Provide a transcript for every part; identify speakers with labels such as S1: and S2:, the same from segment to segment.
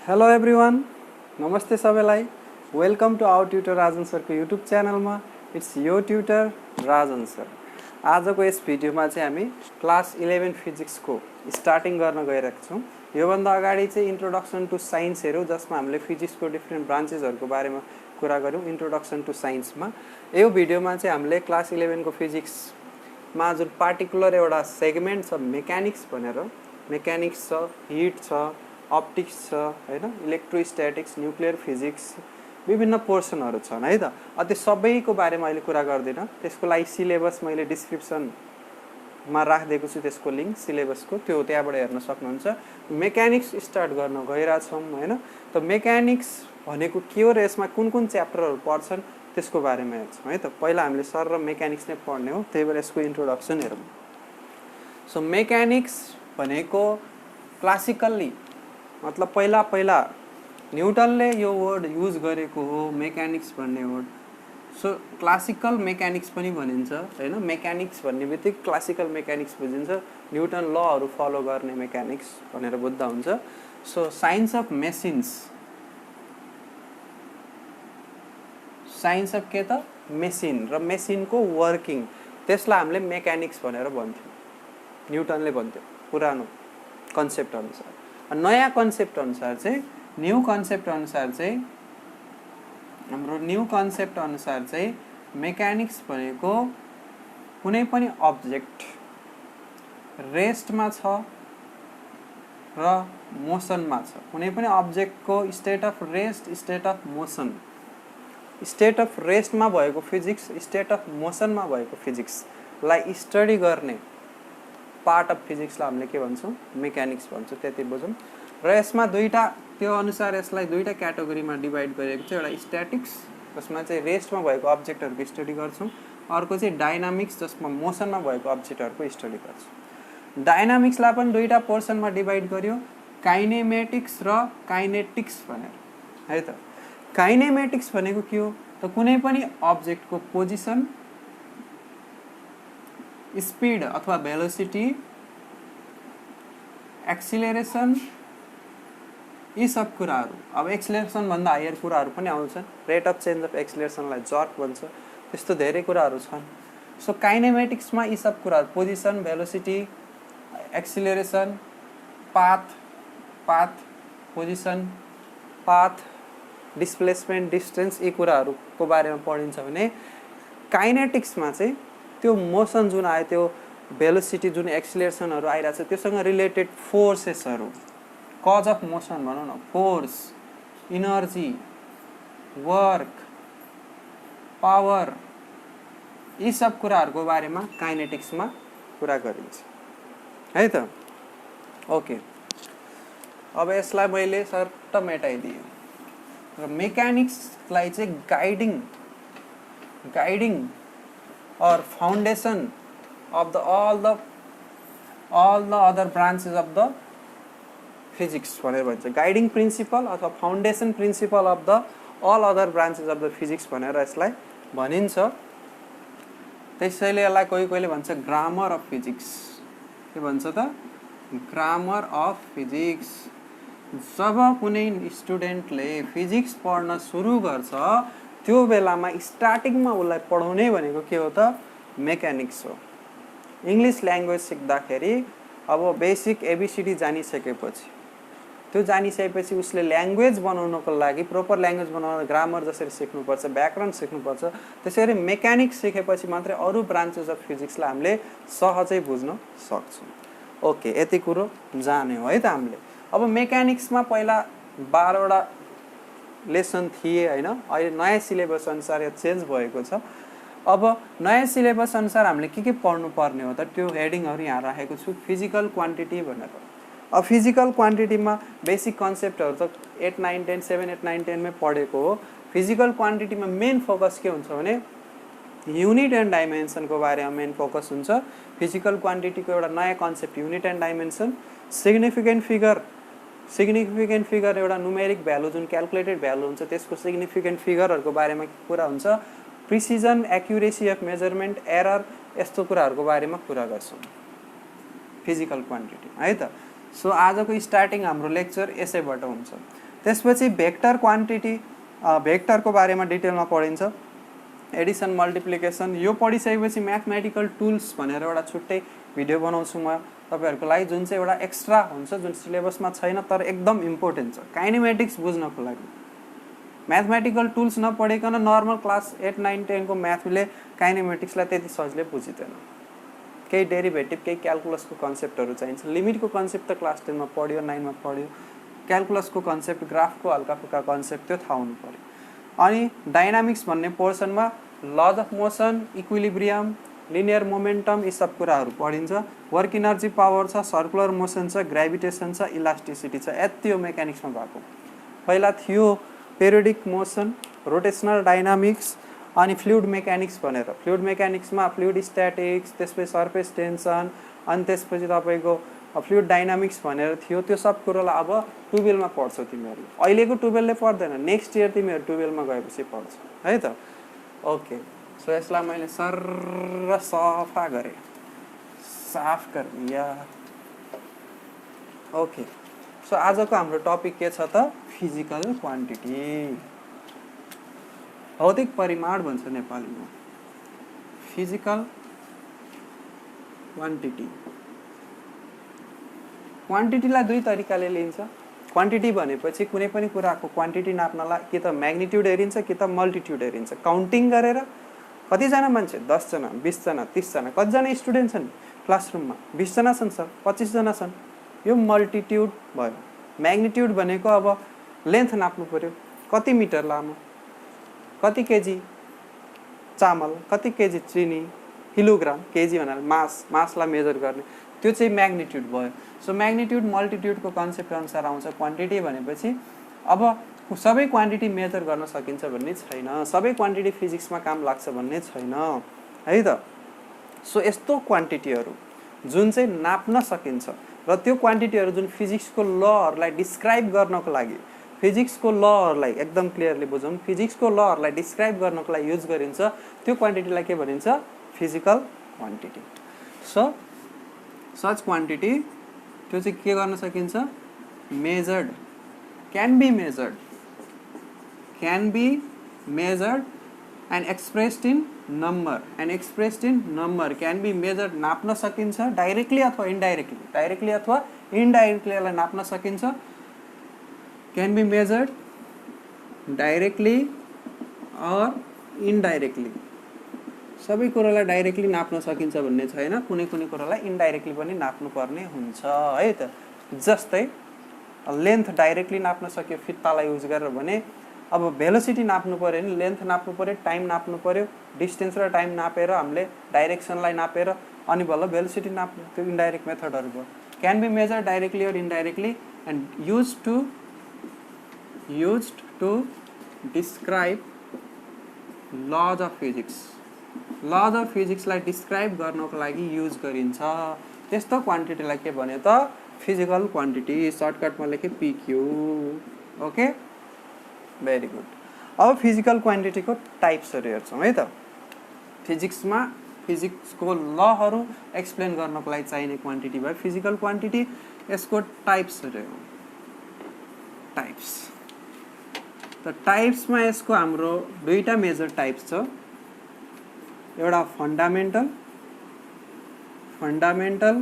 S1: Hello everyone, नमस्ते सबैलाई। Welcome to our tutor Rajan सरको युट्युब च्यानलमा। इट्स यो ट्युटर राजन सर। आजको यस भिडियोमा चाहिँ हामी क्लास 11 फिजिक्सको स्टार्टिङ गर्न गइरहेको छौँ। योभन्दा अगाडि चाहिँ इन्ट्रोडक्सन टु साइन्स हेऱ्यौँ, जसमा हामीले फिजिक्सको डिफ्रेन्ट ब्रान्चेसहरूको बारेमा कुरा गऱ्यौँ इन्ट्रोडक्सन टु साइन्समा। यो भिडियोमा चाहिँ हामीले क्लास 11 को फिजिक्समा जुन पार्टिकुलर एउटा सेगमेन्ट छ मेकानिक्स भनेर, मेकानिक्स छ, हिट छ, अप्टिक्स छ, हैन, इलेक्ट्रोस्ट्याटिक्स, न्युक्लियर फिजिक्स, विभिन्न पोर्सनहरू छन् है त। त्यो सबैको बारेमा अहिले कुरा गर्दिनँ। त्यसको लागि सिलेबस मैले डिस्क्रिप्सनमा राखिदिएको छु, त्यसको लिङ्क सिलेबसको, त्यो त्यहाँबाट हेर्न सक्नुहुन्छ। मेकानिक्स स्टार्ट गर्न गइरहेछौँ हैन। त मेकानिक्स भनेको के हो र यसमा कुन कुन च्याप्टरहरू पर्छन् त्यसको बारेमा हेर्छौँ है त। पहिला हामीले सर र मेकानिक्स नै पढ्ने हो, त्यही भएर यसको इन्ट्रोडक्सन हेरौँ। सो मेकानिक्स भनेको क्लासिकल्ली, मतलब पहिला न्युटनले यो वर्ड युज गरेको हो, मेकानिक्स भन्ने वर्ड। सो क्लासिकल मेकानिक्स पनि भनिन्छ हैन। मेकानिक्स भन्ने बित्तिकै क्लासिकल मेकानिक्स बुझिन्छ, न्युटन लहरू फलो गर्ने मेकानिक्स भनेर बुझ्दा हुन्छ। So science of machines, science of के त मेसिन र मेसिनको वर्किङ, त्यसलाई हामीले मेकानिक्स भनेर भन्थ्यौँ, न्युटनले भन्थ्यो पुरानो कन्सेप्ट अनुसार। नयाँ कन्सेप्ट अनुसार चाहिँ, न्यू कन्सेप्ट अनुसार चाहिँ, हाम्रो न्यू कन्सेप्ट अनुसार चाहिँ मेकानिक्स भनेको कुनै पनि अब्जेक्ट रेस्टमा छ र मोसनमा छ। कुनै पनि अब्जेक्टको state of rest, state of motion, state of रेस्टमा भएको फिजिक्स, स्टेट अफ मोसनमा भएको फिजिक्सलाई स्टडी गर्ने पार्ट अफ फिजिक्सलाई हामीले के भन्छौँ, मेकानिक्स भन्छौँ। त्यति बुझौँ। र यसमा दुईटा, त्यो अनुसार यसलाई दुईटा क्याटेगोरीमा डिभाइड गरिएको छ। एउटा स्ट्याटिक्स, जसमा चाहिँ रेस्टमा भएको अब्जेक्टहरूको स्टडी गर्छौँ। अर्को चाहिँ डाइनामिक्स, जसमा मोसनमा भएको अब्जेक्टहरूको स्टडी गर्छौँ। डाइनामिक्सलाई पनि दुईटा पोर्सनमा डिभाइड गर्यो, काइनेमेटिक्स र काइनेटिक्स भनेर है त। काइनेमेटिक्स भनेको के हो त, कुनै पनि अब्जेक्टको पोजिसन, स्पीड अथवा भेलोसिटी, एक्सिलरेसन, यी सब कुराहरू। अब एक्सिलरेसन भन्दा हायर कुराहरू पनि आउँछन्। रेट अफ चेन्ज अफ एक्सिलरेसनलाई जर्क भन्छ, त्यस्तो धेरै कुराहरू छन्। सो काइनेमेटिक्समा यी सब कुराहरू, position, velocity, acceleration, path, position, path, displacement, distance, यी कुराहरूको बारेमा पढिन्छ भने काइनेटिक्समा चाहिँ त्यो मोसन जुन आयो, त्यो भेलोसिटी जुन एक्सिलरेसनहरू आइरहेछ, त्योसँग रिलेटेड फोर्सेसहरू, कज अफ मोसन भनौँ न, फोर्स, इनर्जी, वर्क, पावर, यी सब कुराहरूको बारेमा काइनेटिक्समा कुरा गरिन्छ है त। ओके, अब यसलाई मैले सर्ट मेटाइदिएँ र मेकानिक्सलाई चाहिँ guiding or foundation of the all the other branches of the physics भनेर भन्छ। गाइडिङ प्रिन्सिपल अथवा foundation principal of the all other branches of the physics भनेर यसलाई भनिन्छ। त्यसैले यसलाई कोहीले भन्छ ग्रामर अफ फिजिक्स। के भन्छ त, ग्रामर अफ फिजिक्स। जब कुनै स्टुडेन्टले फिजिक्स पढ्न सुरु गर्छ, त्यो बेलामा स्टार्टिङमा उसलाई पढाउने भनेको के हो त, मेकानिक्स हो। इङ्ग्लिस ल्याङ्ग्वेज सिक्दाखेरि अब बेसिक एबिसिडी जानिसकेपछि, त्यो जानिसकेपछि उसले ल्याङ्ग्वेज बनाउनको लागि, प्रोपर ल्याङ्ग्वेज बनाउन ग्रामर जसरी सिक्नुपर्छ, व्याकरण सिक्नुपर्छ, त्यसरी मेकानिक्स सिकेपछि मात्रै अरू ब्रान्चेस अफ फिजिक्सलाई हामीले सहजै बुझ्न सक्छौँ। ओके, यति कुरो जान्यौँ है त हामीले। अब मेकानिक्समा पहिला 12वटा लेसन थिए हैन। अहिले नयाँ सिलेबस अनुसार यो चेन्ज भएको छ। अब नयाँ सिलेबस अनुसार हामीले के पढ्नु पर्ने हो त, त्यो हेडिङहरू यहाँ राखेको छु। फिजिकल क्वान्टिटी भनेर। अब फिजिकल क्वान्टिटीमा बेसिक कन्सेप्टहरू त 8, 9, 10, 7, 8, 9, 10 मै पढेको हो। फिजिकल क्वान्टिटीमा मेन फोकस के हुन्छ भने युनिट एन्ड डाइमेन्सनको बारेमा मेन फोकस हुन्छ। फिजिकल क्वान्टिटीको एउटा नयाँ concept unit and dimension, significant figure एउटा न्युमेरिक भ्यालु जुन क्यालकुलेटेड भ्यालु हुन्छ, त्यसको सिग्निफिकेन्ट फिगरहरूको बारेमा कुरा हुन्छ। Precision, accuracy of measurement, error, यस्तो कुराहरूको बारेमा कुरा गर्छौँ फिजिकल क्वान्टिटी है त। सो आजको स्टार्टिङ हाम्रो लेक्चर यसैबाट हुन्छ। त्यसपछि भेक्टर क्वान्टिटी, भेक्टरको बारेमा डिटेलमा पढिन्छ, एडिसन मल्टिप्लिकेसन। यो पढिसकेपछि म्याथमेटिकल टुल्स भनेर एउटा छुट्टै भिडियो बनाउँछु म तपाईँहरूको लागि, जुन चाहिँ एउटा एक्स्ट्रा हुन्छ, जुन सिलेबसमा छैन तर एकदम इम्पोर्टेन्ट छ काइनेमेटिक्स बुझ्नको लागि। म्याथमेटिकल टुल्स नपढिकन नर्मल क्लास 8, 9, 10 को म्याथले काइनेमेटिक्सलाई त्यति सजिलै बुझिँदैन। केही डेरिभेटिभ, केही क्यालकुलसको कन्सेप्टहरू चाहिन्छ। लिमिटको कन्सेप्ट त क्लास 10 मा पढ्यो, 9 मा पढ्यो। क्यालकुलसको कन्सेप्ट, ग्राफको हल्का फुल्का कन्सेप्ट त्यो थाहा हुनु पर्यो। अनि डाइनामिक्स भन्ने पोर्सनमा laws of motion, equilibrium, linear momentum, यी सब कुराहरू पढिन्छ। वर्क इनर्जी पावर छ, सर्कुलर मोसन छ, ग्रेभिटेसन छ, इलास्टिसिटी छ। यति हो मेकानिक्समा भएको। पहिला थियो पेरियोडिक मोसन, रोटेसनल डाइनामिक्स अनि फ्लुइड मेकानिक्स भनेर। फ्लुइड मेकानिक्समा फ्लुइड स्ट्याटिक्स, त्यसपछि सर्फेस टेन्सन, अनि त्यसपछि तपाईँको फ्लुइड डाइनामिक्स भनेर थियो। त्यो सब कुरोलाई अब 12 मा पढ्छौ तिमीहरू। अहिलेको 12 ले पढ्दैन, नेक्स्ट इयर तिमीहरू 12 मा गएपछि पढ्छौ है त। ओके, सो यसलाई मैले सर्र सफा गरेँ, साफ गर्ने यार। ओके, सो आजको हाम्रो टपिक के छ त? फिजिकल क्वान्टिटी, भौतिक परिमाण भन्छ नेपालीमा। फिजिकल क्वान्टिटी, क्वान्टिटीलाई दुई तरिकाले लिन्छ। क्वान्टिटी भनेपछि कुनै पनि कुराको क्वान्टिटी नाप्नलाई कि त म्याग्निट्युड हेरिन्छ कि त मल्टिट्युड हेरिन्छ। काउन्टिङ गरेर कतिजना मान्छे, 10 जना, 20 जना, 30 जना, कतिजना स्टुडेन्ट छन् क्लासरुममा? 20 जना छन् सर, 25 जना छन्, यो मल्टिट्युड भयो। म्याग्निट्युड भनेको अब लेन्थ नाप्नु पर्यो, कति मिटर लामो, कति केजी चामल, कति केजी चिनी, किलोग्राम, केजी भनेर मासलाई मेजर गर्ने, त्यो चाहिँ म्याग्निट्युड भयो। सो म्याग्निट्युड मल्टिट्युडको कन्सेप्ट अनुसार आउँछ क्वान्टिटी भनेपछि। अब सबै क्वान्टिटी मेजर गर्न सकिन्छ भन्ने छैन, सबै क्वान्टिटी फिजिक्समा काम लाग्छ भन्ने छैन है त। सो यस्तो क्वान्टिटीहरू जुन चाहिँ नाप्न सकिन्छ र त्यो क्वान्टिटीहरू जुन फिजिक्सको लहरूलाई डिस्क्राइब गर्नको लागि, फिजिक्सको लहरूलाई एकदम क्लियरली बुझौँ, फिजिक्सको लहरूलाई डिस्क्राइब गर्नको लागि युज गरिन्छ, त्यो क्वान्टिटीलाई के भनिन्छ? Physical quantity. So such quantity, त्यो चाहिँ के गर्न सकिन्छ? Measured, can be measured, can be measured and expressed in number, and expressed in number can be measured, नाप्न सकिन्छ डाइरेक्टली अथवा इन्डाइरेक्टली, डाइरेक्टली अथवा इन्डाइरेक्टली यसलाई नाप्न सकिन्छ। can be measured directly or indirectly, सबै कुरालाई डाइरेक्टली नाप्न सकिन्छ भन्ने छैन, कुनै कुनै कुरालाई इन्डाइरेक्टली पनि नाप्नु पर्ने हुन्छ है त। जस्तै लेन्थ डाइरेक्टली नाप्न सक्यो फित्तालाई युज गरेर भने, अब भेलोसिटी नाप्नु पर्यो नि, लेन्थ नाप्नु पर्यो, टाइम नाप्नु पर्यो, डिस्टेन्स र टाइम नापेर हामीले डाइरेक्सनलाई नापेर अनि बल्ल भेलोसिटी नाप्नु, त्यो इन्डाइरेक्ट मेथडहरू भयो। Can be measured directly or indirectly and used to describe laws of physics, laws of फिजिक्सलाई डिस्क्राइब गर्नको लागि युज गरिन्छ। त्यस्तो क्वान्टिटीलाई के भन्यो त? Physical quantity. सर्टकटमा लेखेँ पिक्यू। Okay, very good. अब फिजिकल क्वान्टिटीको टाइप्सहरू हेर्छौँ है त। फिजिक्समा फिजिक्सको लहरू एक्सप्लेन गर्नको लागि चाहिने क्वान्टिटी भयो फिजिकल क्वान्टिटी। यसको टाइप्सहरू हो, टाइप्स। त टाइप्समा यसको हाम्रो दुईटा मेजर टाइप्स छ, एउटा फन्डामेन्टल,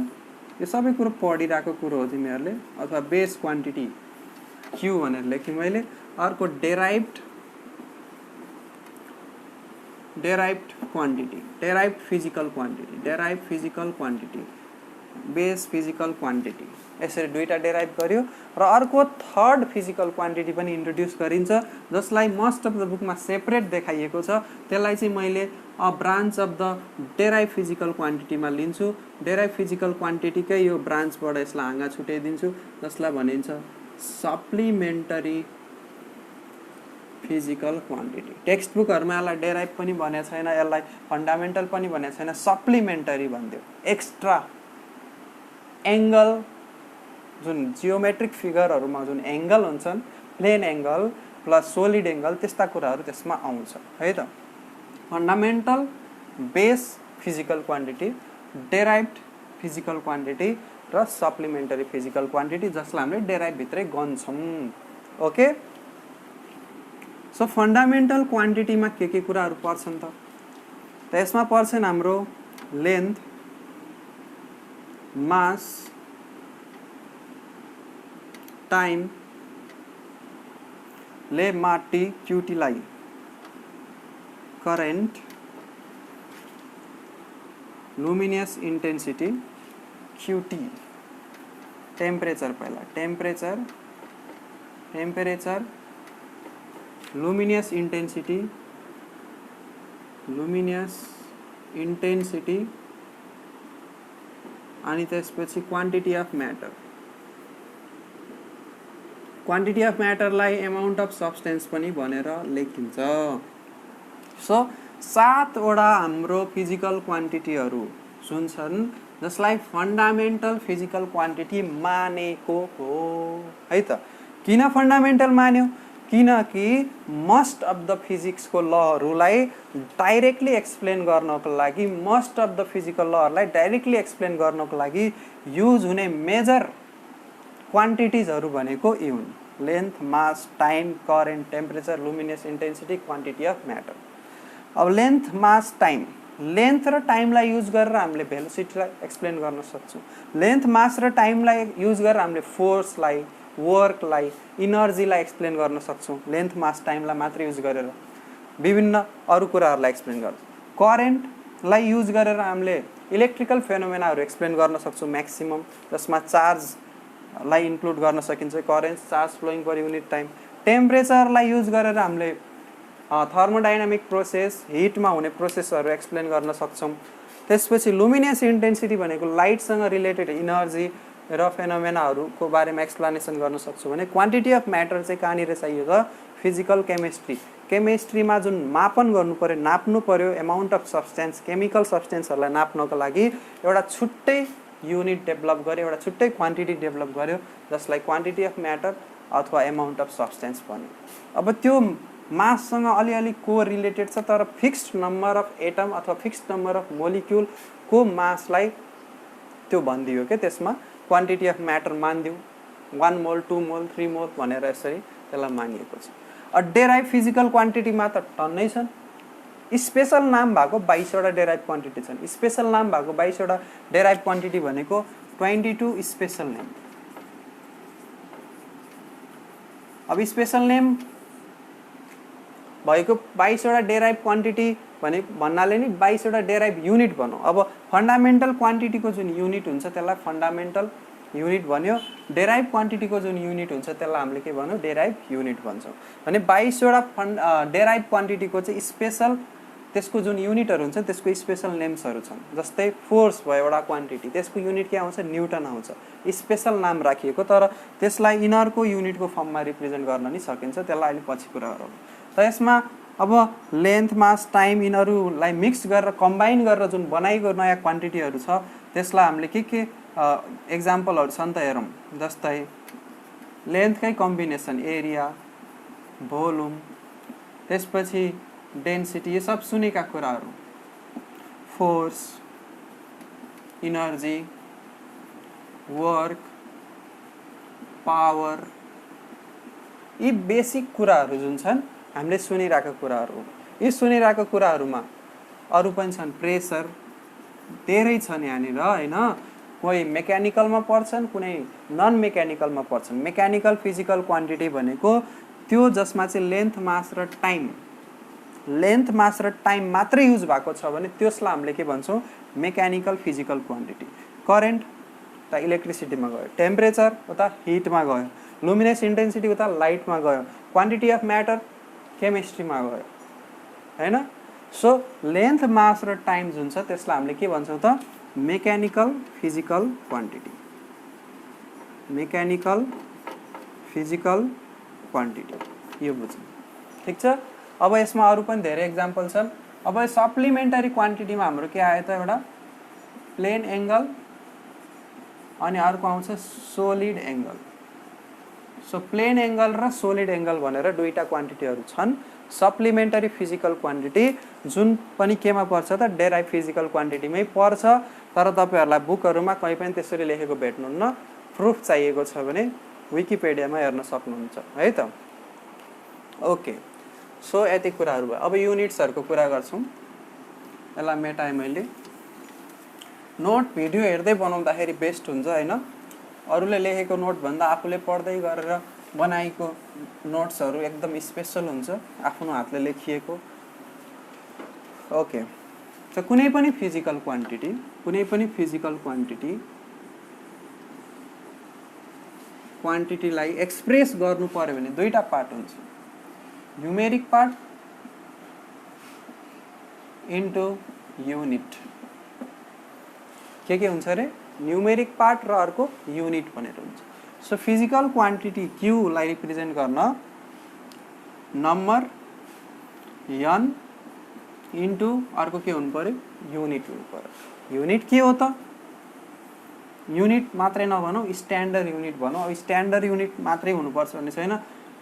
S1: यो सबै कुरो पढिरहेको कुरो हो तिमीहरूले, अथवा बेस क्वान्टिटी क्यू भनेर लेखेँ मैले। अर्को derived quantity, derived physical quantity, base physical quantity, यसरी दुईटा डेराइभ गर्यो। र अर्को थर्ड फिजिकल क्वान्टिटी पनि इन्ट्रोड्युस गरिन्छ, जसलाई मोस्ट अफ द बुकमा सेपरेट देखाइएको छ। त्यसलाई चाहिँ मैले a branch of the derive physical क्वान्टिटीमा लिन्छु। डेराइभ फिजिकल क्वान्टिटीकै यो ब्रान्चबाट यसलाई हाँगा छुट्याइदिन्छु, जसलाई भनिन्छ सप्लिमेन्टरी फिजिकल क्वान्टिटी। टेक्स्ट बुकहरुमा यसलाई डेराइभ पनि भनेको छैन, यसलाई फन्डामेन्टल पनि भनेको छैन, सप्लिमेन्टरी भन्दियो। एक्स्ट्रा एंगल जुन जियोमेट्रिक फिगरहरुमा जुन एंगल हुन्छन्, plane angle plus solid angle, त्यस्ता कुराहरु त्यसमा आउँछ है त। Fundamental, base physical quantity, derived physical quantity र सप्लिमेन्टरी फिजिकल क्वान्टिटी, जसलाई हामीले डेराइभ भित्रै गन्छौं ओके सो फन्डामेन्टल क्वान्टिटीमा के कुराहरू पर्छन् त यसमा पर्छन् हाम्रो लेन्थ मास टाइम ले माटी क्यूटीलाई current luminous intensity QT temperature पहिला टेम्परेचर लुमिनियस इंटेंसिटी अनि त्यसपछि quantity of matter quantity of म्याटरलाई अमाउन्ट अफ सब्सटेन्स पनि भनेर लेखिन्छ सो 7 वटा हाम्रो फिजिकल क्वान्टिटीहरू जुन छन् जसलाई फन्डामेन्टल फिजिकल क्वान्टिटी मानेको हो है त किन फन्डामेन्टल मान्यो किनकि मोस्ट अफ द फिजिक्स को लहरुलाई डाइरेक्टली एक्सप्लेन गर्नको लागि मोस्ट अफ द फिजिकल लहरुलाई डाइरेक्टली एक्सप्लेन गर्नको लागि युज हुने मेजर क्वान्टिटीजहरु भनेको यी हुन् length mass time current temperature luminous intensity quantity of matter अब लेन्थ मास टाइम लेन्थ र टाइमलाई युज गरेर हामीले भेलोसिटीलाई एक्सप्लेन गर्न सक्छौं लेन्थ मास र टाइमलाई युज गरेर हामीले फोर्सलाई वर्कलाई इनर्जीलाई एक्सप्लेन गर्न सक्छौं लेन्थ मास टाइमलाई मात्र युज गरेर विभिन्न अरु कुराहरुलाई एक्सप्लेन गर्छौं करेन्टलाई युज गरेर हामीले इलेक्ट्रिकल फेनोमेनाहरु एक्सप्लेन गर्न सक्छौं म्याक्सिमम जसमा चार्जलाई इन्क्लुड गर्न सकिन्छ current charge flowing per unit time टेम्परेचरलाई युज गरेर हामीले थर्मोडायनामिक प्रोसेस हिटमा हुने प्रोसेसहरु एक्सप्लेन गर्न सक्छौं त्यसपछि लुमिनियस इंटेंसिटी भनेको लाइटसँग रिलेटेड इनर्जी र फेनोमेनाहरुको बारेमा एक्सप्लेनेसन गर्न सक्छौं भने क्वान्टिटी अफ म्याटर चाहिँ कहाँनिर चाहियो त फिजिकल केमिस्ट्रीमा जुन मापन गर्नु पर्यो नाप्नु पर्यो अमाउन्ट अफ सब्स्टेन्स केमिकल सब्स्टेन्सहरुलाई नाप्नको लागि एउटा छुट्टै युनिट डेभलप गर्यो एउटा छुट्टै क्वान्टिटी डेभलप गर्यो जसलाई क्वान्टिटी अफ म्याटर अथवा अमाउन्ट अफ सब्स्टेन्स भन्यो अब त्यो माससँग अलिअलि को रिलेटेड छ तर फिक्स्ड नम्बर अफ एटम अथवा फिक्स्ड नम्बर अफ मोलिक्युल को मासलाई त्यो भन्दियो के त्यसमा क्वान्टिटी अफ म्याटर मान्दियो 1 मोल 2 मोल 3 मोल भनेर यसरी त्यसलाई मानिएको छ अ डेराइभ फिजिकल क्वान्टिटीमा त टन्नै छन् स्पेशल नाम भएको 22 वटा डेराइभ क्वान्टिटी छन् स्पेशल नाम भएको 22 वटा डेराइभ क्वान्टिटी भनेको 22 स्पेशल नेम अब स्पेशल नेम भएको 22 वटा डेराइभ क्वान्टिटी भने भन्नाले नि 22 वटा डेराइभ युनिट भनौं अब फन्डामेन्टल क्वान्टिटी को जुन युनिट हुन्छ त्यसलाई फन्डामेन्टल युनिट भन्यो डेराइभ क्वान्टिटी को जुन युनिट हुन्छ त्यसलाई हामीले के भन्नु डेराइभ युनिट भन्छौं भने 22 वटा डेराइभ क्वान्टिटी को चाहिँ स्पेशल त्यसको जुन युनिटहरु हुन्छ त्यसको स्पेशल नेम्सहरु छन् जस्तै फोर्स भयो एउटा क्वान्टिटी त्यसको युनिट के आउँछ न्यूटन आउँछ स्पेशल नाम राखिएको तर त्यसलाई इनरको युनिटको फर्ममा रिप्रेजेन्ट गर्न नि सकिन्छ त्यसलाई अहिले पछि कुरा गरौँ त यसमा अब लेन्थ मास टाइम यिनहरुलाई मिक्स गरेर कम्बाइन गरेर जुन बनाइएको नयाँ क्वान्टिटीहरु छ त्यसलाई हामीले के एक्जाम्पलहरु छन् त हेरौं जस्तै लेन्थकै कम्बिनेसन एरिया भोल्युम त्यसपछि डेन्सिटी यो सब सुनेका कुराहरु फोर्स इनर्जी वर्क पावर यी बेसिक कुराहरु जुन छन् हामीले सुनिरहेका कुराहरु यी सुनिरहेका कुराहरुमा अरु पनि छन् प्रेसर धेरै छन् यहाँनिर हैन कोही मेकानिकलमा पर्छन् कुनै नन मेकानिकलमा पर्छन् मेकानिकल फिजिकल क्वान्टिटी भनेको त्यो जसमा चाहिँ लेन्थ मास र टाइम मात्र युज भएको छ भने त्यसलाई हामीले के भन्छौं मेकानिकल फिजिकल क्वान्टिटी करेन्ट त इलेक्ट्रिसिटीमा गयो टेम्परेचर उता हिटमा गयो लुमिनियस इंटेंसिटी उता लाइटमा गयो क्वान्टिटी अफ म्याटर केमिस्ट्रीमा गयो हैन सो लेन्थ मास र टाइम जुन छ त्यसलाई हामीले के भन्छौं त मेकानिकल फिजिकल क्वान्टिटी यो बुझ्नु ठीक छ अब यसमा अरु पनि धेरै एक्जाम्पल छन् अब सप्लिमेन्टरी क्वान्टिटीमा हाम्रो के आयो त एउटा प्लेन एंगल अनि अर्को आउँछ solid angle so plane angle र सोलिड एंगल भनेर दुईटा क्वान्टिटीहरु छन् सप्लिमेन्टरी फिजिकल क्वान्टिटी जुन पनि केमा पर्छ त डेराइभ फिजिकल क्वान्टिटीमै पर्छ तर तपाईहरुलाई बुकहरुमा कहीं पनि त्यसरी लेखेको भेट्नुहुन्न प्रुफ चाहिएको छ भने विकिपेडियामा हेर्न सक्नुहुन्छ है त। ओके, सो यति कुराहरू भयो। अब युनिट्सहरूको कुरा गर्छौँ। यसलाई मेटाएँ मैले। नोट भिडियो हेर्दै बनाउँदाखेरि बेस्ट हुन्छ हैन, अरूले लेखेको नोटभन्दा आफूले पढ्दै गरेर बनाएको नोट्सहरू एकदम स्पेसल हुन्छ, आफ्नो हातले लेखिएको। ओके, त कुनै पनि फिजिकल क्वान्टिटीलाई एक्सप्रेस गर्नु पर्यो भने दुईटा पार्ट हुन्छ, न्युमेरिक पार्ट इन्टु युनिट। के हुन्छ रे? न्युमेरिक पार्ट र अर्को युनिट भनेर हुन्छ। सो फिजिकल क्वान्टिटी क्यू लाई रिप्रेजेन्ट गर्न नम्बर n इन्टु अर्को के हुनु पर्यो? युनिट हुनु पर्यो। युनिट के हो त? युनिट मात्रै नभनौँ, स्ट्यान्डर्ड युनिट भनौँ। अब स्ट्यान्डर्ड युनिट मात्रै हुनुपर्छ भन्ने छैन,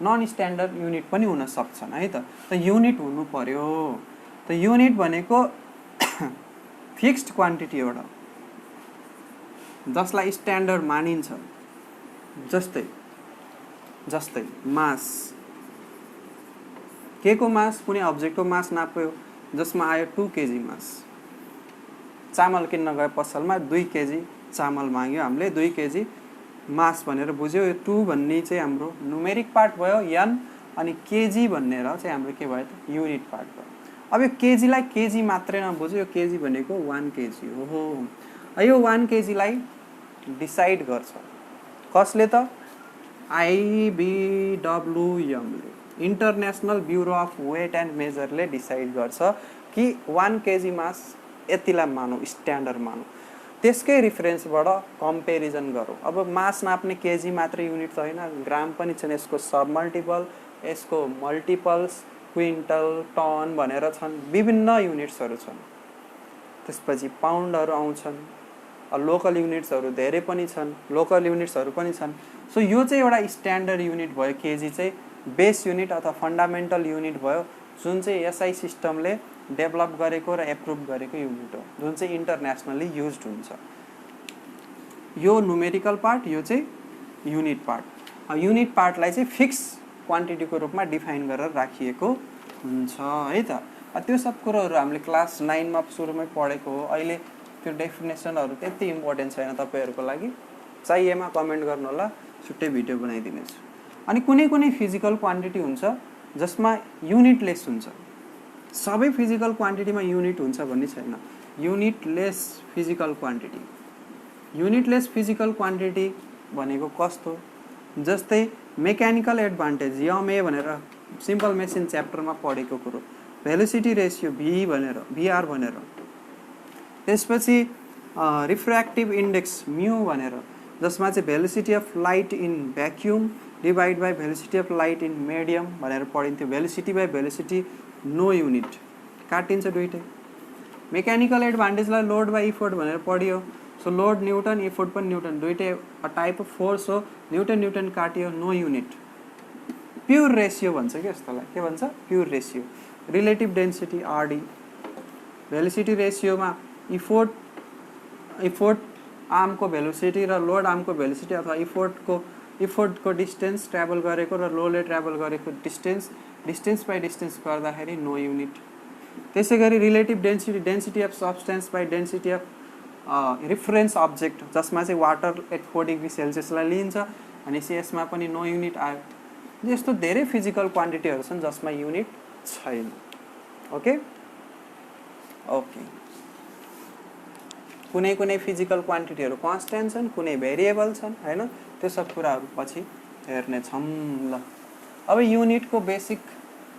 S1: नन स्ट्यान्डर्ड युनिट पनि हुन सक्छन् है त। त युनिट हुनु पर्यो। त युनिट भनेको फिक्स्ड क्वान्टिटी एउटा जसलाई स्ट्यान्डर्ड मानिन्छ। जस्तै मास, के को मास? कुनै अब्जेक्टको मास नाप्यो जसमा आयो 2 केजी मास। चामल किन्न गए पसलमा 2 केजी चामल माग्यो, हामीले 2 केजी मास भनेर बुझ्यो। यो 2 भन्ने चाहिँ हाम्रो न्युमेरिक पार्ट भयो n, अनि केजी भनेर चाहिँ हाम्रो के भयो त? युनिट पार्ट भयो। अब यो केजीलाई केजी मात्रै नबुझ्यो, यो केजी भनेको 1 केजी हो। यो 1 केजीलाई डिसाइड गर्छ कसले त? IBWM ले, international bureau of weight and मेजरले डिसाइड गर्छ कि 1 केजी मास यतिलाई मानौँ, स्ट्यान्डर्ड मानौँ। त्यसकै रिफरेन्सबाट कम्पेरिजन गरौँ। अब मास नाप्ने केजी मात्रै युनिट त होइन, ग्राम पनि छन्, यसको सब मल्टिपल, यसको मल्टिपल्स, क्विन्टल, टन भनेर छन्, विभिन्न युनिट्सहरू छन्। त्यसपछि पाउन्डहरू आउँछन्, लोकल युनिट्सहरू धेरै पनि छन्, सो यो चाहिँ एउटा स्ट्यान्डर्ड युनिट भयो। केजी चाहिँ बेस युनिट अथवा फन्डामेन्टल युनिट भयो, जुन चाहिँ एसआई सिस्टमले डेभलप गरेको र एप्रुभ गरेको युनिट हो, जुन चाहिँ इन्टरनेसनली युज्ड हुन्छ। यो न्युमेरिकल पार्ट, यो चाहिँ युनिट पार्ट। युनिट पार्टलाई चाहिँ फिक्स क्वान्टिटीको रूपमा डिफाइन गरेर राखिएको हुन्छ है त। त्यो सब कुरोहरू हामीले क्लास 9 मा सुरुमै पढेको हो। अहिले त्यो डेफिनेसनहरू त्यति इम्पोर्टेन्ट छैन तपाईहरूको लागि, चाहिएमा कमेन्ट गर्नु होला, छुट्टै भिडियो बनाइदिनेछु। अनि कुनै फिजिकल क्वान्टिटी हुन्छ जसमा युनिटलेस हुन्छ। सबै फिजिकल क्वान्टिटीमा युनिट हुन्छ भन्ने छैन। युनिटलेस फिजिकल क्वान्टिटी भनेको कस्तो? जस्तै मेकानिकल एडभान्टेज यमए भनेर सिम्पल मेसिन च्याप्टरमा पढेको कुरो, भेलोसिटी रेसियो भिआर भनेर, त्यसपछि रिफ्र्याक्टिभ इन्डेक्स म्यू भनेर, जसमा चाहिँ velocity of light in vacuum divide by velocity of light in medium भनेर पढिन्थ्यो। Velocity by velocity no unit, काटिन्छ दुइटै। मेकानिकल एडभान्टेजलाई लोड बाई इफोर्ट भनेर पढियो। सो लोड न्युटन, इफोर्ट पनि न्युटन, दुइटै टाइप अफ फोर्स हो, न्युटन काटियो, नो युनिट। प्योर रेसियो भन्छ कि यस्तोलाई, के भन्छ? Pure ratio. Relative density RD, velocity रेसियोमा इफोर्ट आर्मको भेलोसिटी र लोड आर्मको भेलोसिटी अथवा इफोर्टको डिस्टेन्स ट्राभल गरेको र लोडले ट्राभल गरेको डिस्टेन्स बाई डिस्टेन्स गर्दाखेरि नो युनिट। त्यसै गरी relative density of substance by density of reference object, जसमा चाहिँ वाटर एट 4 डिग्री सेल्सियसलाई लिइन्छ, अनि यसमा पनि नो युनिट आयो। यस्तो धेरै फिजिकल क्वान्टिटीहरू छन् जसमा युनिट छैन। ओके, कुनै फिजिकल क्वान्टिटीहरू कन्स्ट्यान्ट छन्, कुनै भेरिएबल छन् हैन, त्यो सब कुराहरू पछि हेर्नेछौँ ल। अब युनिटको बेसिक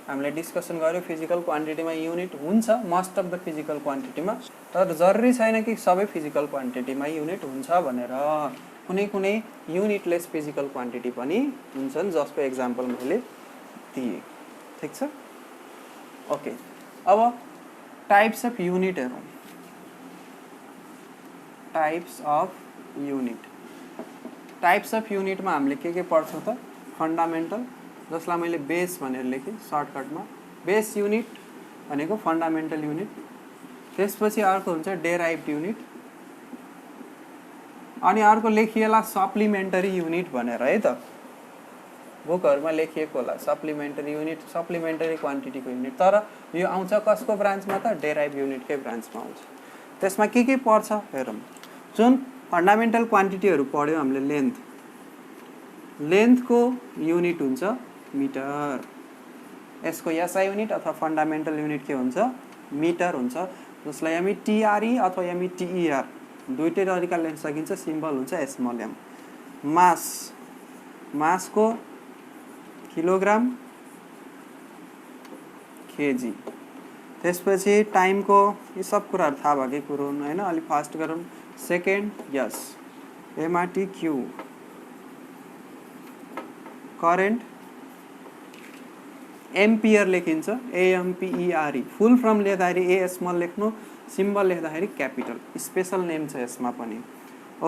S1: हामीले डिस्कसन गर्यो। फिजिकल क्वान्टिटीमा युनिट हुन्छ मोस्ट अफ द फिजिकल क्वान्टिटीमा, तर जरुरी छैन कि सबै फिजिकल क्वान्टिटीमा युनिट हुन्छ भनेर। कुनै युनिटलेस फिजिकल क्वान्टिटी पनि हुन्छन्, जसको एक्जाम्पल मैले दिएँ। ठिक छ? ओके, अब टाइप्स अफ युनिट हेरौँ। टाइप्स अफ युनिटमा हामीले के पढ्छौँ त? फन्डामेन्टल, जसलाई मैले बेस भनेर लेखेँ सर्टकटमा। बेस युनिट भनेको फन्डामेन्टल युनिट। त्यसपछि अर्को हुन्छ डेराइभ्ड युनिट, अनि अर्को लेखिएला सप्लिमेन्टरी युनिट भनेर है त। बुकहरुमा लेखिएको होला सप्लिमेन्टरी युनिट सप्लिमेन्टरी क्वान्टिटीको युनिट तर यो आउँछ कसको ब्रान्चमा त डेराइभ युनिटकै ब्रान्चमा आउँछ त्यसमा के पर्छ हेरौँ जुन फन्डामेन्टल क्वान्टिटीहरु पढ्यौ हामीले लेन्थको युनिट हुन्छ मिटर यसको एसआई युनिट अथवा फन्डामेन्टल युनिट के हुन्छ मिटर हुन्छ जसलाई हामी टीआरई अथवा हामी टीईआर दुईटै तरिकाले लेख्न सकिन्छ सिम्बल हुन्छ स्मल एम मासको किलोग्राम केजी त्यसपछि टाइमको यी सब कुराहरु थाहा भएकै कुरो हुन् हैन अलि फास्ट गरौँ सेकेन्ड यस एमआरटीक्यू करेन्ट एम्पियर लेखिन्छ एएमपीईआरई फुल फर्म लेख्दाखेरि ए स्मल लेख्नु सिम्बल लेख्दाखेरि क्यापिटल स्पेशल नेम छ यसमा पनि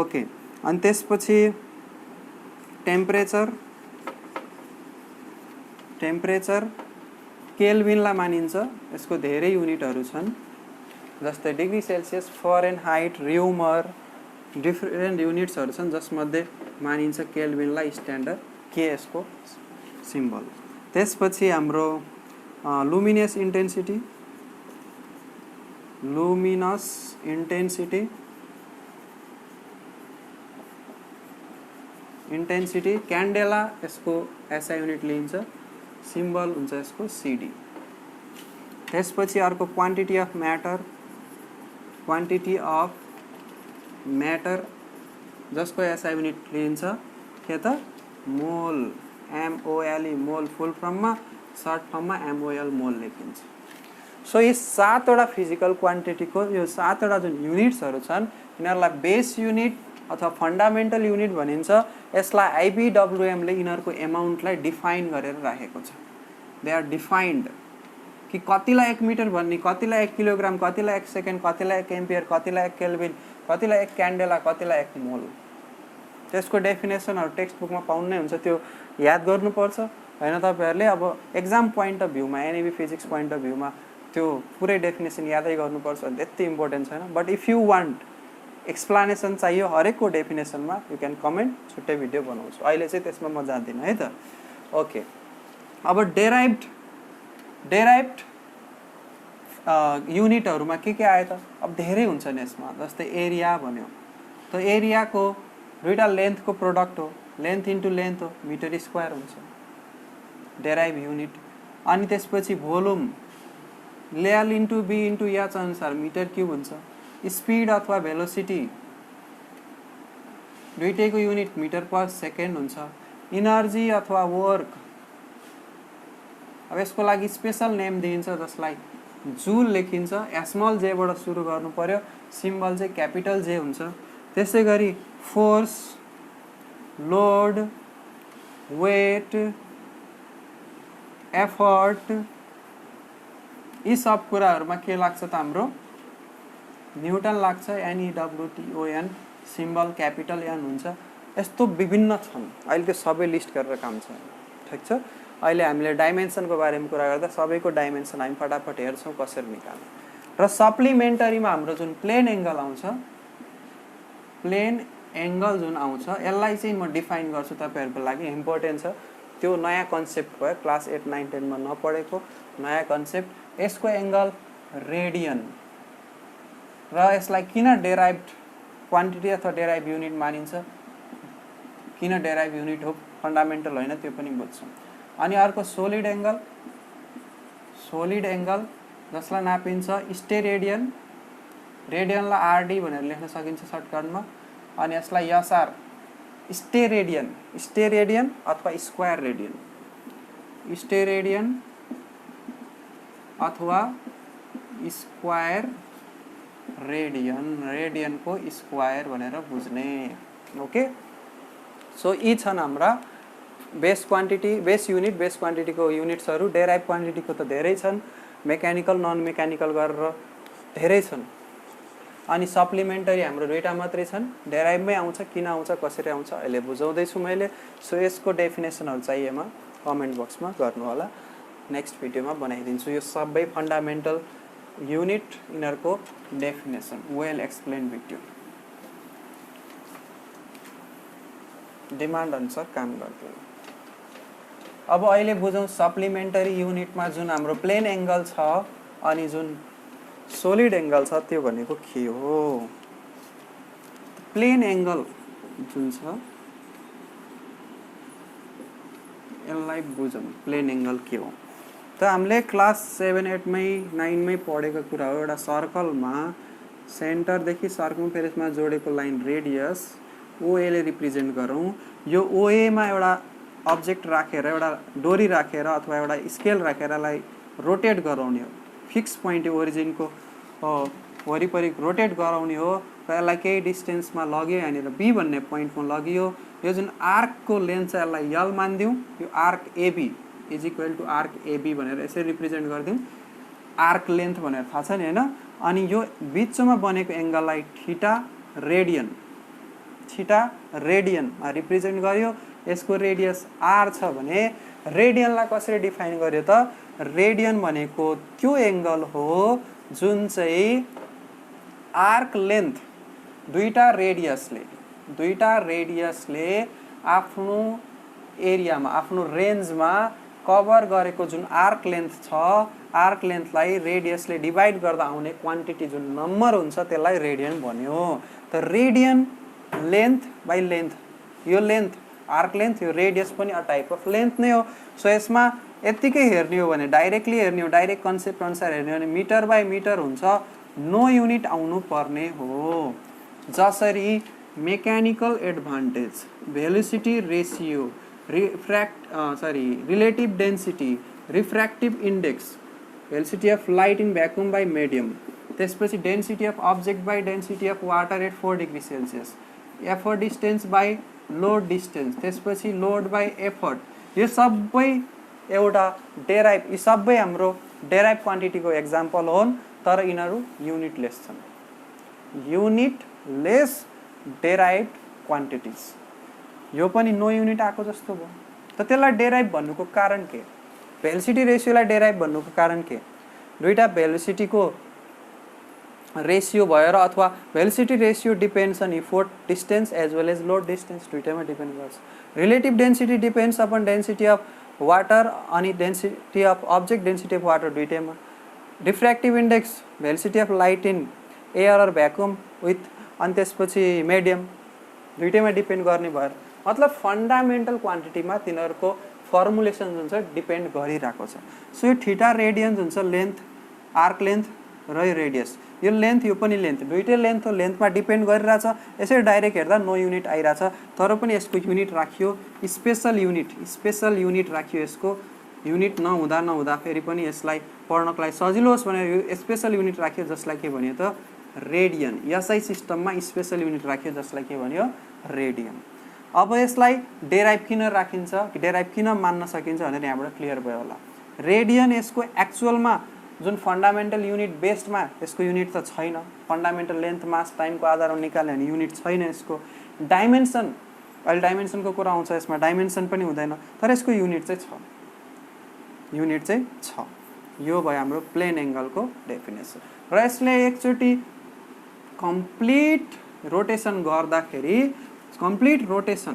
S1: ओके अनि त्यसपछि टेम्परेचर केल्भिनलाई मानिन्छ यसको धेरै युनिटहरु छन् जस्तै degree Celsius Fahrenheit rumour different युनिट्सहरु छन् जसमध्ये मानिन्छ केल्भिनलाई स्ट्यान्डर्ड के यसको सिम्बल त्यसपछि हाम्रो लुमिनस इन्टेन्सिटी क्यान्डेला यसको एसआई युनिट लिन्छ सिम्बल हुन्छ यसको सीडी त्यसपछि अर्को क्वान्टिटी अफ म्याटर जसको एसआई युनिट लिन्छ के त मोल एमओएल मोल फुल फर्ममा सर्ट फर्ममा एमओएल मोल लेखिन्छ सो यी सातवटा फिजिकल क्वान्टिटीको यो सातवटा जुन युनिट्सहरु छन् यिनीहरुलाई बेस युनिट अथवा फन्डामेन्टल युनिट भनिन्छ यसलाई आईबीडब्ल्यूएम ले यिनीहरुको अमाउन्टलाई डिफाइन गरेर राखेको छ दे आर डिफाइन्ड कि कतिलाई 1 मिटर भन्ने कतिलाई 1 किलोग्राम कतिलाई 1 सेकेन्ड कतिलाई 1 एम्पियर कतिलाई 1 केल्भिन कतिलाई 1 क्यान्डेला कतिलाई 1 मोल त्यसको डेफिनेसनहरु टेक्स्ट बुकमा पाउनु नै हुन्छ त्यो याद गर्नुपर्छ हैन तपाईहरुले अब एक्जाम पोइन्ट अफ भ्यूमा एनएबी फिजिक्स पोइन्ट अफ भ्यूमा त्यो पुरै डेफिनेसन यादै गर्नुपर्छ भने त्यति इम्पोर्टेन्ट छैन but if you want explanation चाहियो हरेकको डेफिनेसनमा यु क्यान कमेन्ट छुट्टै भिडियो बनाउँछु अहिले चाहिँ त्यसमा म जान्दिन है त ओके अब डेराइभ्ड युनिटहरुमा के आयो त अब धेरै हुन्छन् यसमा जस्तै एरिया भन्यो त एरियाको दुईटा लेन्थको प्रोडक्ट हो लेन्थ इन्टु लेन्थ हो मिटर स्क्वायर हुन्छ डेराइभ युनिट अनि त्यसपछि volume L into B into H अनुसार मिटर क्यूब हुन्छ स्पीड अथवा भेलोसिटी दुईटैको युनिट मिटर पर सेकेन्ड हुन्छ इनर्जी अथवा वर्क अब यसको लागि स्पेशल नेम दिइन्छ जसलाई जूल लेखिन्छ स्मल जे बाट सुरु गर्नु पर्यो सिम्बल चाहिँ क्यापिटल जे हुन्छ त्यसैगरी फोर्स लोड वेट एफर्ट यी सब कुराहरुमा के लाग्छ त हाम्रो न्यूटन लाग्छ NEWTON सिम्बल क्यापिटल एन हुन्छ यस्तो विभिन्न छन् अहिले त्यो सबै लिस्ट गरेर काम छ ठीक छ अहिले हामीले डाइमेन्सनको बारेमा कुरा गर्दा सबैको डाइमेन्सन हामी फटाफट हेर्छौं कसरी निकाल्ने र सप्लिमेन्टरीमा हाम्रो जुन प्लेन एंगल आउँछ प्लेन एंगल जुन आउँछ यसलाई चाहिँ म डिफाइन गर्छु तपाईहरुको लागि इम्पोर्टेन्ट छ त्यो नयाँ कन्सेप्ट भयो क्लास 8 9 10 मा नपढेको नयाँ कन्सेप्ट यसको एंगल रेडियन र यसलाई किन डेराइभ्ड क्वान्टिटी अथवा डेराइभ युनिट मानिन्छ किन डेराइभ युनिट हो फन्डामेन्टल हैन त्यो पनि बुझ्छौं अनि अर्को सोलिड एंगल जसलाई नापिन्छ स्टेरेडियन रेडियनलाई आरडी भनेर लेख्न सकिन्छ सर्टकटमा अनि यसलाई एसआर स्टेरेडियन अथवा स्क्वायर रेडियन स्टेरेडियन अथवा स्क्वायर रेडियन को स्क्वायर भनेर बुझ्ने ओके सो यी छन् हाम्रा base quantity base unit base क्वान्टिटीको युनिट्सहरु डेराइभ क्वान्टिटीको त धेरै छन् मेकानिकल नन मेकानिकल गरेर धेरै छन् अनि सप्लिमेन्टरी हाम्रो दुईटा मात्रै छन् डेराइभमै आउँछ किन आउँछ कसरी आउँछ अहिले बुझाउँदै छु मैले सो यसको डेफिनेसनहरु चाहिएमा कमेन्ट बक्समा गर्नु होला नेक्स्ट भिडियोमा बनाइदिन्छु यो सबै फन्डामेन्टल युनिट यिनीहरुको definition well explain video demand अनुसार काम गर्दै अब अहिले बुझौँ सप्लिमेन्टरी युनिटमा जुन हाम्रो प्लेन एङ्गल छ अनि जुन सोलिड एङ्गल छ त्यो भनेको के हो। प्लेन एङ्गल जुन छ यसलाई बुझौँ प्लेन एङ्गल के हो। त हामीले क्लास 7 8 मै 9 मै पढेको कुरा हो। एउटा सर्कलमा सेन्टरदेखि सर्कम फेरेसमा जोडेको लाइन रेडियस ओएले रिप्रेजेन्ट गरौँ। यो ओएमा एउटा अब्जेक्ट राखेर एउटा डोरी राखेर अथवा एउटा स्केल राखेर यसलाई रोटेट गराउने हो। फिक्स पोइन्ट ओरिजिनको वरिपरि रोटेट गराउने हो र यसलाई केही डिस्टेन्समा लग्यो यहाँनिर बी भन्ने पोइन्टमा लगियो। यो जुन आर्कको लेन्थ छ यसलाई यल मानिदिउँ। यो arc AB is equal to arc AB भनेर यसरी रिप्रेजेन्ट गरिदिउँ। आर्क लेन्थ भनेर थाहा छ नि होइन। अनि यो बिचमा बनेको एङ्गललाई थीटा रेडियनमा रिप्रेजेन्ट गर्यो। यसको रेडियस आर छ भने रेडियनलाई कसरी डिफाइन गर्यो त? रेडियन भनेको त्यो एङ्गल हो जुन चाहिँ आर्क लेन्थ दुईटा रेडियसले आफ्नो एरियामा आफ्नो रेन्जमा कभर गरेको जुन आर्क लेन्थ छ, आर्क लेन्थलाई रेडियसले डिभाइड गर्दा आउने क्वान्टिटी जुन नम्बर हुन्छ त्यसलाई रेडियन भन्यो। त रेडियन लेन्थ बाई लेन्थ, यो लेन्थ आर्क लेन्थ, यो रेडियस पनि अ टाइप अफ लेन्थ नै हो। सो यसमा यत्तिकै हेर्ने हो भने डाइरेक्टली हेर्ने हो, डाइरेक्ट कन्सेप्ट अनुसार हेर्ने हो भने मिटर बाई मिटर हुन्छ, नो युनिट आउनु पर्ने हो। जसरी mechanical advantage, velocity ratio, relative density, refractive index, velocity of light in vacuum by medium, त्यसपछि density of object by density of water at 4 degree Celsius, effort distance by load distance, त्यसपछि load by effort, यो सबै एउटा derive, यी सबै हाम्रो derive क्वान्टिटीको example होन्। तर यिनीहरू युनिट लेस छन्, युनिट लेस डेराइभ क्वान्टिटिज। यो पनि नो युनिट आएको जस्तो भयो। त त्यसलाई डेराइभ भन्नुको कारण के? भेलोसिटी रेसियोलाई डेराइभ भन्नुको कारण के? दुईटा भेलोसिटीको रेसियो भएर अथवा velocity ratio depends on effort distance as well as load distance, दुईटैमा डिपेन्ड गर्छ। Relative density depends upon density of water अनि density of object density of water दुईटैमा। Refractive index velocity of light in air or vacuum with अनि त्यसपछि medium, दुईटैमा depend गर्ने भएर मतलब fundamental क्वान्टिटीमा तिनीहरूको फर्मुलेसन जुन छ डिपेन्ड गरिरहेको छ। सो यो थीटा रेडियन जुन छ लेन्थ, आर्क लेन्थ र यो रेडियस, यो लेन्थ यो पनि लेन्थ, दुईटै लेन्थ हो, लेन्थमा डिपेन्ड गरिरहेछ। यसरी डाइरेक्ट हेर्दा नो युनिट आइरहेछ, तर पनि यसको युनिट राखियो स्पेसल युनिट राखियो। यसको युनिट नहुँदा फेरि पनि यसलाई पढ्नको लागि सजिलो होस् भनेर यो स्पेसल युनिट राखियो, जसलाई के भन्यो त रेडियन। एसआई सिस्टममा स्पेसल युनिट राखियो जसलाई के भन्यो रेडियन। अब यसलाई डेराइभ किन राखिन्छ, डेराइभ किन मान्न सकिन्छ भनेर यहाँबाट क्लियर भयो होला। रेडियन यसको एक्चुअलमा जुन फन्डामेन्टल युनिट बेस्डमा यसको युनिट त छैन। फन्डामेन्टल लेन्थ मास टाइमको आधारमा निकाल्यो भने युनिट छैन यसको। डाइमेन्सन, अहिले डाइमेन्सनको कुरा आउँछ यसमा, डाइमेन्सन पनि हुँदैन, तर यसको युनिट चाहिँ छ। यो भयो हाम्रो प्लेन एङ्गलको डेफिनेसन। र यसले एकचोटि कम्प्लिट रोटेसन गर्दाखेरि, कम्प्लिट रोटेसन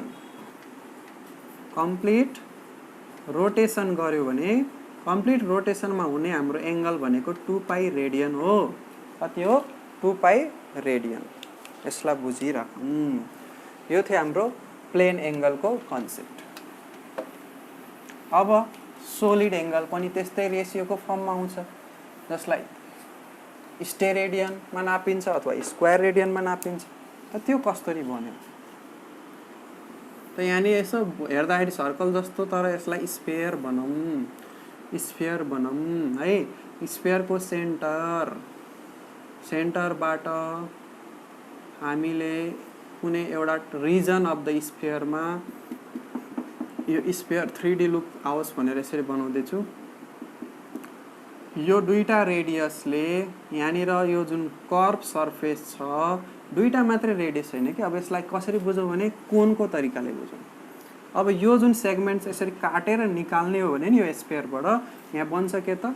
S1: गऱ्यो भने कम्प्लिट रोटेसनमा हुने हाम्रो एङ्गल भनेको 2 पाई रेडियन हो। कति हो? 2 पाई रेडियन। यसलाई बुझिराखौँ। यो थियो हाम्रो प्लेन एङ्गलको कन्सेप्ट। अब सोलिड एङ्गल पनि त्यस्तै रेसियोको फर्ममा आउँछ, जसलाई स्टेरेडियनमा नापिन्छ अथवा स्क्वायर रेडियनमा नापिन्छ। त त्यो कसरी बन्यो त? यहाँनिर यसो हेर्दाखेरि सर्कल जस्तो, तर यसलाई स्फियर बनाऊँ है। स्फियरको सेन्टरबाट हामीले कुनै एउटा रिजन अफ द स्फियरमा यो स्फियर 3D लुप आओस् भनेर यसरी बनाउँदैछु। यो दुईटा रेडियसले यहाँनिर यो जुन कर्भ सर्फेस छ, दुईटा मात्रै रेडियस होइन कि। अब यसलाई कसरी बुझौँ भने कोनको तरिकाले बुझौँ। अब यो जुन सेगमेन्ट यसरी काटेर निकाल्ने हो भने नि यो स्फियरबाट यहाँ बन्छ के त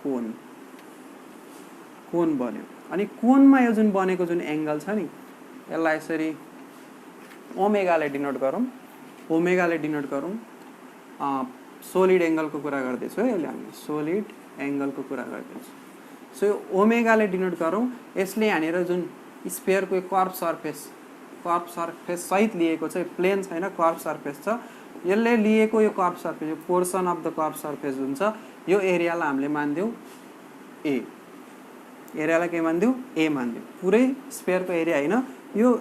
S1: कोन बन्यो। अनि कोनमा यो जुन बनेको जुन एङ्गल छ नि, यसलाई यसरी ओमेगाले डिनोट गरौँ। सोलिड एङ्गलको कुरा गर्दैछु है, अहिले हामीले सोलिड एङ्गलको कुरा गर्दैछु। सो यो ओमेगाले डिनोट गरौँ, यसले यहाँनिर जुन स्फियरको कर्भ सर्फेस सहित लिएको छ, प्लेन छैन कर्भ सर्फेस छ, यसले लिएको यो कर्भ सर्फेस, यो portion of the curve surface जुन छ यो एरियालाई हामीले मान्दियौँ ए, एरियालाई के मान्दियौँ ए मान्दियौँ। पुरै स्फियरको एरिया होइन, यो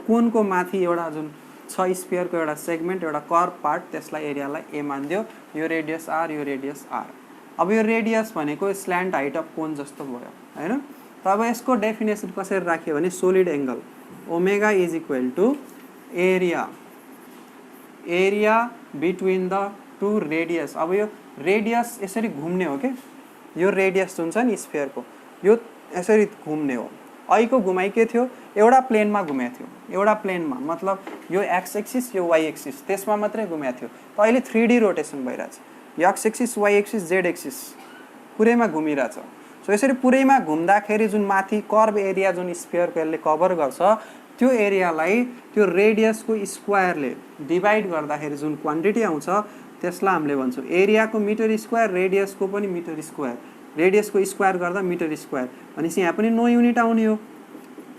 S1: कोनको माथि एउटा जुन छ स्फियरको एउटा सेगमेन्ट, एउटा कर्भ पार्ट, त्यसलाई एरियालाई ए मान्दियो। यो रेडियस आर, यो रेडियस आर। अब यो रेडियस भनेको स्ल्यान्ट हाइट अफ कोन जस्तो भयो हैन। त अब यसको डेफिनेसन कसरी राख्यो भने solid angle omega is equal to area between the two radius. अब यो रेडियस यसरी घुम्ने हो के, यो रेडियस जुन छ नि स्फियरको यो यसरी घुम्ने हो। अहिलेको घुमाइ के थियो, एउटा प्लेनमा घुमेको थियो, एउटा प्लेनमा मतलब यो एक्स एक्सिस यो वाइ एक्सिस त्यसमा मात्रै घुमेको थियो। त अहिले 3D रोटेसन भइरहेछ, यो X axis Y axis Z axis पुरैमा घुमिरहेछ। सो यसरी पुरैमा घुम्दाखेरि जुन माथि कर्भ एरिया जुन स्फियरको यसले कभर गर्छ त्यो एरियालाई त्यो रेडियसको स्क्वायरले डिभाइड गर्दाखेरि जुन क्वान्टिटी आउँछ त्यसलाई हामीले भन्छौँ एरियाको मिटर स्क्वायर, रेडियसको पनि मिटर स्क्वायर, रेडियसको स्क्वायर गर्दा मिटर स्क्वायर। भनेपछि यहाँ पनि नो युनिट आउने हो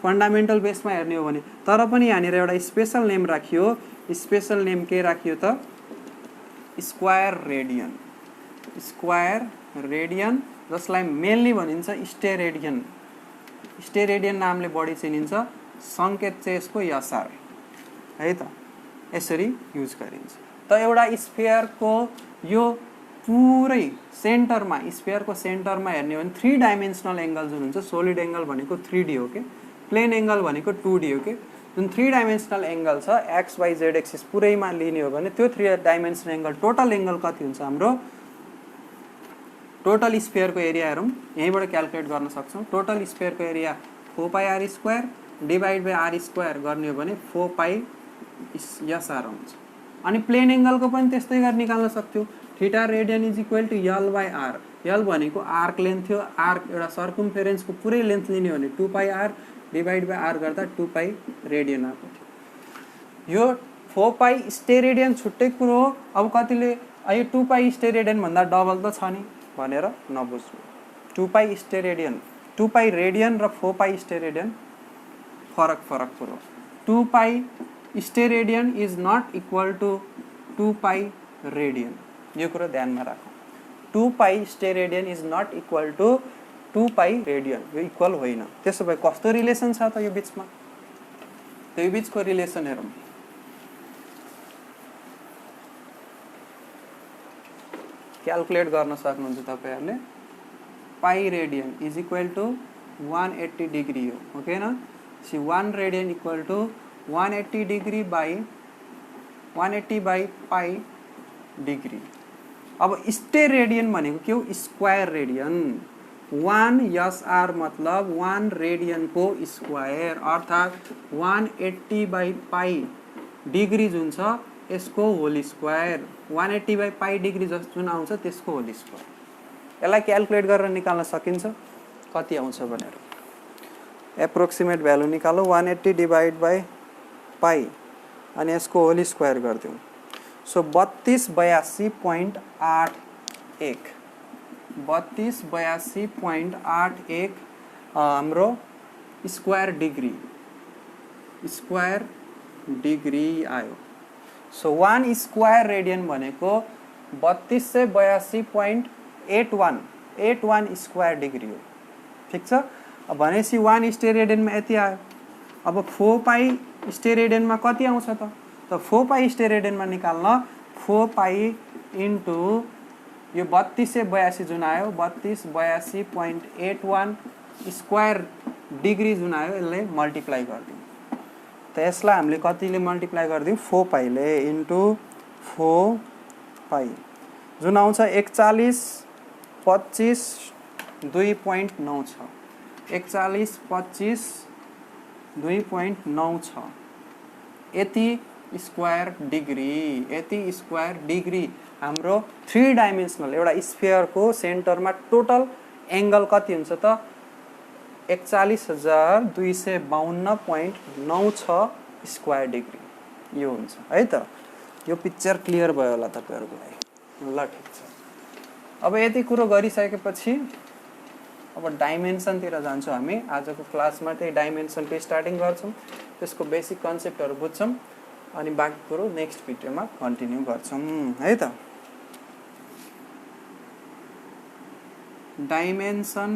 S1: फन्डामेन्टल बेसमा हेर्ने हो भने। तर पनि यहाँनिर एउटा स्पेसल नेम राखियो, स्पेसल नेम के राखियो त स्क्वायर रेडियन, स्क्वायर रेडियन, जसलाई मेनली भनिन्छ स्टेरेडियन। स्टेरेडियन नामले बढी चिनिन्छ, सङ्केत चाहिँ यसको यसार है त, यसरी युज गरिन्छ। त एउटा स्फियरको यो पुरै सेन्टरमा, स्फियरको सेन्टरमा हेर्ने हो भने 3 डाइमेन्सनल एङ्गल जुन हुन्छ, सोलिड एङ्गल भनेको 3D हो के, प्लेन एङ्गल भनेको 2D हो के। जुन 3 डाइमेन्सनल एङ्गल छ एक्स वाइ जेड एक्सिस पुरैमा लिने हो भने त्यो 3 डाइमेन्सनल एङ्गल टोटल एङ्गल कति हुन्छ हाम्रो, टोटल स्फियरको एरिया हेरौँ यहीँबाट क्यालकुलेट गर्न सक्छौँ। टोटल स्फियरको area 4πr square divide by R square गर्ने हो भने 4π यसार हुन्छ। अनि प्लेन एङ्गलको पनि त्यस्तै गरेर निकाल्न सक्थ्यौ, theta radian is equal to L by R. L भनेको आर्क लेन्थ थियो, आर्क एउटा सर्कमफेरेन्सको पुरै लेन्थ लिने हो भने 2πr डिभाइड बाई आर गर्दा 2π रेडियन आएको थियो। यो 4π स्टेरेडियन छुट्टै कुरो हो। अब कतिले यो 2π स्टेरेडियन भन्दा डबल त छ नि भनेर नबुझ्नु। 2π स्टेरेडियन, 2π रेडियन र 4π स्टेरेडियन फरक कुरो। 2π steradian is not equal to 2π radian, यो कुरो ध्यानमा राखौँ। 2π steradian is not equal to 2π radian, यो इक्वल होइन। त्यसो भए कस्तो रिलेसन छ त यो बिचमा, त्यो बिचको रिलेसन हेरौँ। क्यालकुलेट गर्न सक्नुहुन्छ तपाईहरुले। Pi radian is equal to 180 degree हो ओके न। See 1 radian equal to 180 degree by 180 by pi degree. अब स्टेयर रेडियन भनेको के हो, स्क्वायर रेडियन। 1 SR मतलब 1 रेडियन को स्क्वायर अर्थात 180 बाई पाई डिग्री जुन छ यसको whole square. 180 by pi degree जुन आउँछ त्यसको होल स्क्वायर। यसलाई क्यालकुलेट गरेर निकाल्न सकिन्छ कति आउँछ भनेर। एप्रोक्सिमेट भ्यालु निकालौ 180 डिवाइड बाई पाई अनि यसको होल स्क्वायर गर्दियौ। सो 3282.81 3282.81 हाम्रो स्क्वायर डिग्री आयो। सो 1 स्क्वायर रेडियन भनेको 3282.81 स्क्वायर डिग्री हो। ठीक छ। अब भनेपछि 1 स्टेयर रेडियनमा यति आयो। अब 4 पाई स्टेयर रेडियनमा कति आउँछ त? 4 पाई स्टेयर रेडियनमा निकाल्न 4 पाई इन्टु यो 3282 जुन आयो 3282.81 स्क्वायर डिग्री जुन आयो यसले मल्टिप्लाई गर्दियौ। त यसलाई हामीले कतिले मल्टिप्लाई गर्दियौ 4 पाईले इन्टु 4 पाई जुन आउँछ 4125.2.96 4125.2.96 यति स्क्वायर डिग्री हाम्रो 3 डाइमेन्सनल एउटा स्फियर को सेन्टरमा टोटल एंगल कति हुन्छ त 41,252.96 स्क्वायर डिग्री यो हुन्छ है त। यो पिक्चर क्लियर भयो होला तपाईहरुको लागि। ल ठिक छ। अब यति कुरो गरिसकेपछि अब डाइमेन्सनतिर जान्छौँ हामी। आजको क्लासमा त्यही डाइमेन्सनको स्टार्टिङ गर्छौँ, त्यसको बेसिक कन्सेप्टहरू बुझ्छौँ अनि बाँकी कुरो नेक्स्ट भिडियोमा कन्टिन्यू गर्छौँ है त। डाइमेन्सन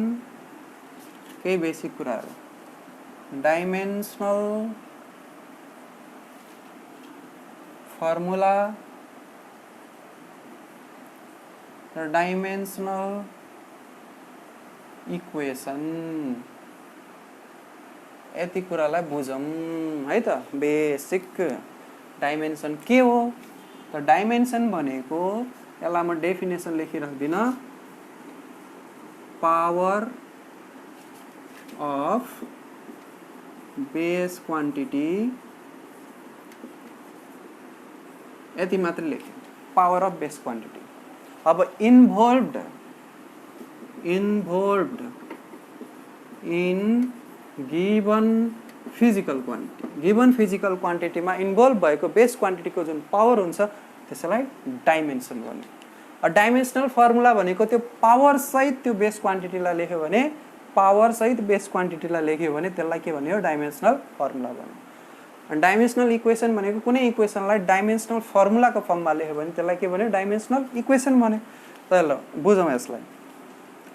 S1: केही बेसिक कुराहरू, डाइमेन्सनल फर्मुला र डाइमेन्सनल इक्वेसन, यति कुरालाई बुझौँ है त। बेसिक डाइमेन्सन के हो त? डाइमेन्सन भनेको, यसलाई म डेफिनेसन लेखिराख्दिनँ, पावर अफ बेस क्वान्टिटी, यति मात्र लेखेँ, पावर अफ बेस क्वान्टिटी। अब involved in given physical quantity, given physical क्वान्टिटीमा इन्भल्भ भएको बेस क्वान्टिटीको जुन पावर हुन्छ त्यसलाई डाइमेन्सन भन्यो। डाइमेन्सनल फर्मुला भनेको त्यो पावर सहित त्यो बेस क्वान्टिटीलाई लेख्यो भने, पावर सहित बेस क्वान्टिटीलाई लेख्यो भने त्यसलाई के भन्यो? डाइमेन्सनल फर्मुला भन्यो। डाइमेन्सनल इक्वेसन भनेको कुनै इक्वेसनलाई डाइमेन्सनल फर्मुलाको फर्ममा लेख्यो भने त्यसलाई के भन्यो? डाइमेन्सनल इक्वेसन भन्यो। त ल बुझौँ यसलाई।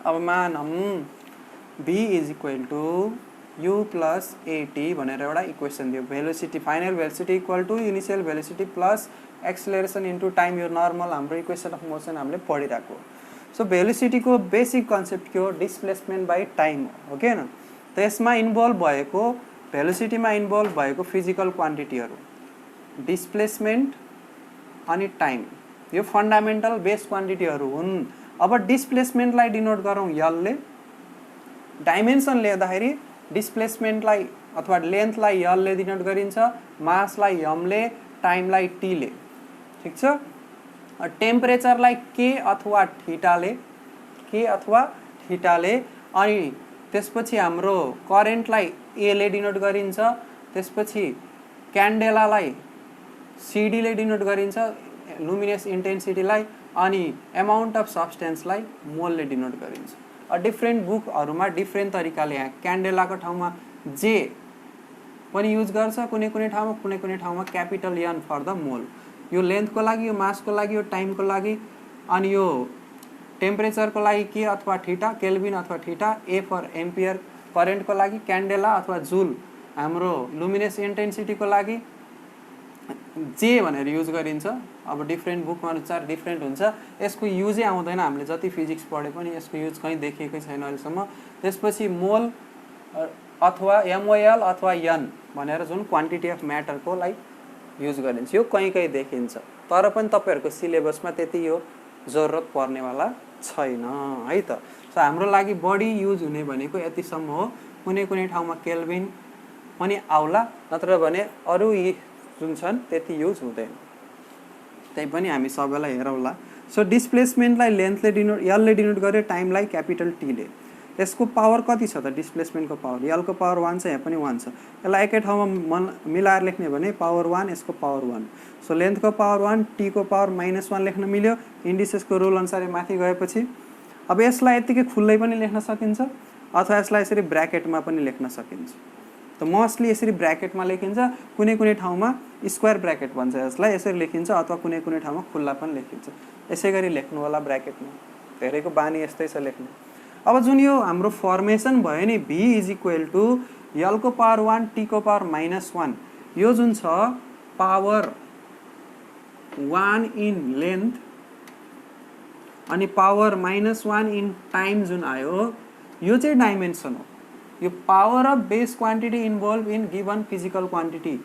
S1: अब मानौँ b is equal to u plus at भनेर एउटा इक्वेसन दियो। Velocity, final velocity equal to initial velocity plus acceleration into time, यो नर्मल हाम्रो इक्वेसन अफ मोसन हामीले पढिरहेको। सो भेलोसिटीको बेसिक कन्सेप्ट के हो? डिस्प्लेसमेन्ट बाई टाइम हो कि होइन? त्यसमा इन्भल्भ भएको, भेलोसिटीमा इन्भल्भ भएको फिजिकल क्वान्टिटीहरू डिस्प्लेसमेन्ट अनि टाइम, यो फन्डामेन्टल बेस क्वान्टिटीहरू हुन्। अब डिस्प्लेसमेन्टलाई डिनोट गरौँ यलले, डाइमेन्सन लेख्दाखेरि डिस्प्लेसमेन्टलाई अथवा लेन्थलाई यलले डिनोट गरिन्छ, मासलाई यमले, टाइमलाई टीले, ठिक छ। टेम्परेचरलाई के अथवा थीटाले, के अथवा थीटाले, अनि त्यसपछि हाम्रो करेन्टलाई एले डिनोट गरिन्छ, त्यसपछि क्यान्डेलालाई सिडीले डिनोट गरिन्छ, लुमिनेस इन्टेन्सिटीलाई, अनि एमाउन्ट अफ सब्सटेन्सलाई मोलले डिनोट गरिन्छ। डिफ्रेन्ट बुकहरूमा डिफ्रेन्ट तरिकाले, यहाँ क्यान्डेलाको ठाउँमा जे पनि युज गर्छ, कुनै कुनै ठाउँमा capital an for the mole, यो लेन्थको लागि, यो मासको लागि, यो टाइमको लागि, अनि यो टेम्परेचरको लागि के अथवा थीटा, केल्भिन अथवा थीटा, ए फर एम्पियर करेन्टको लागि, क्यान्डेला अथवा जुल हाम्रो लुमिनेस इन्टेन्सिटीको लागि जे भनेर युज गरिन्छ। अब डिफ्रेन्ट बुकमा अनुसार डिफ्रेन्ट हुन्छ, यसको युजै आउँदैन, हामीले जति फिजिक्स पढे पनि यसको युज कहीँ देखिएकै छैन अहिलेसम्म। त्यसपछि मोल अथवा एमओएल अथवा एन भनेर जुन क्वान्टिटी अफ म्याटरको लागि युज गरिन्छ, यो कहीँ कहीँ देखिन्छ, तर पनि तपाईँहरूको सिलेबसमा त्यति यो जरुरत पर्नेवाला छैन है त। सो हाम्रो लागि बढी युज हुने भनेको यतिसम्म हो, कुनै कुनै ठाउँमा केल्भिन पनि आउला, नत्र भने अरू यी जुन छन् त्यति युज हुँदैन। त्यही पनि हामी सबैलाई हेरौँला। सो डिस्प्लेसमेन्टलाई लेन्थले डिनोट, यलले डिनोट गर्यो, टाइमलाई क्यापिटल टीले। यसको पावर कति छ त? डिस्प्लेसमेन्टको पावर, यलको पावर 1 छ, यहाँ पनि 1 छ। यसलाई एकै ठाउँमा मिलाएर लेख्ने भने पावर 1, यसको पावर 1। सो लेन्थको पावर 1, टीको पावर -1 लेख्न मिल्यो इन्डिसेसको रुल अनुसार माथि गएपछि। अब यसलाई यतिकै खुल्लै पनि लेख्न सकिन्छ अथवा यसलाई यसरी ब्र्याकेटमा पनि लेख्न सकिन्छ। त मोस्टली यसरी ब्र्याकेटमा लेखिन्छ, कुनै कुनै ठाउँमा स्क्वायर ब्र्याकेट भन्छ यसलाई, यसरी लेखिन्छ, अथवा कुनै कुनै ठाउँमा खुल्ला पनि लेखिन्छ। यसै गरी लेख्नु होला ब्र्याकेटमा, धेरैको बानी यस्तै छ लेख्ने। अब जुन यो हाम्रो फर्मेसन भयो नि, v इज इक्वल टू यलको पावर 1, टीको पावर -1, यो जुन छ पावर 1 इन लेन्थ अनि पावर -1 इन टाइम जुन आयो, यो चाहिँ डाइमेन्सन हो। यो power of base quantity involve in given physical quantity,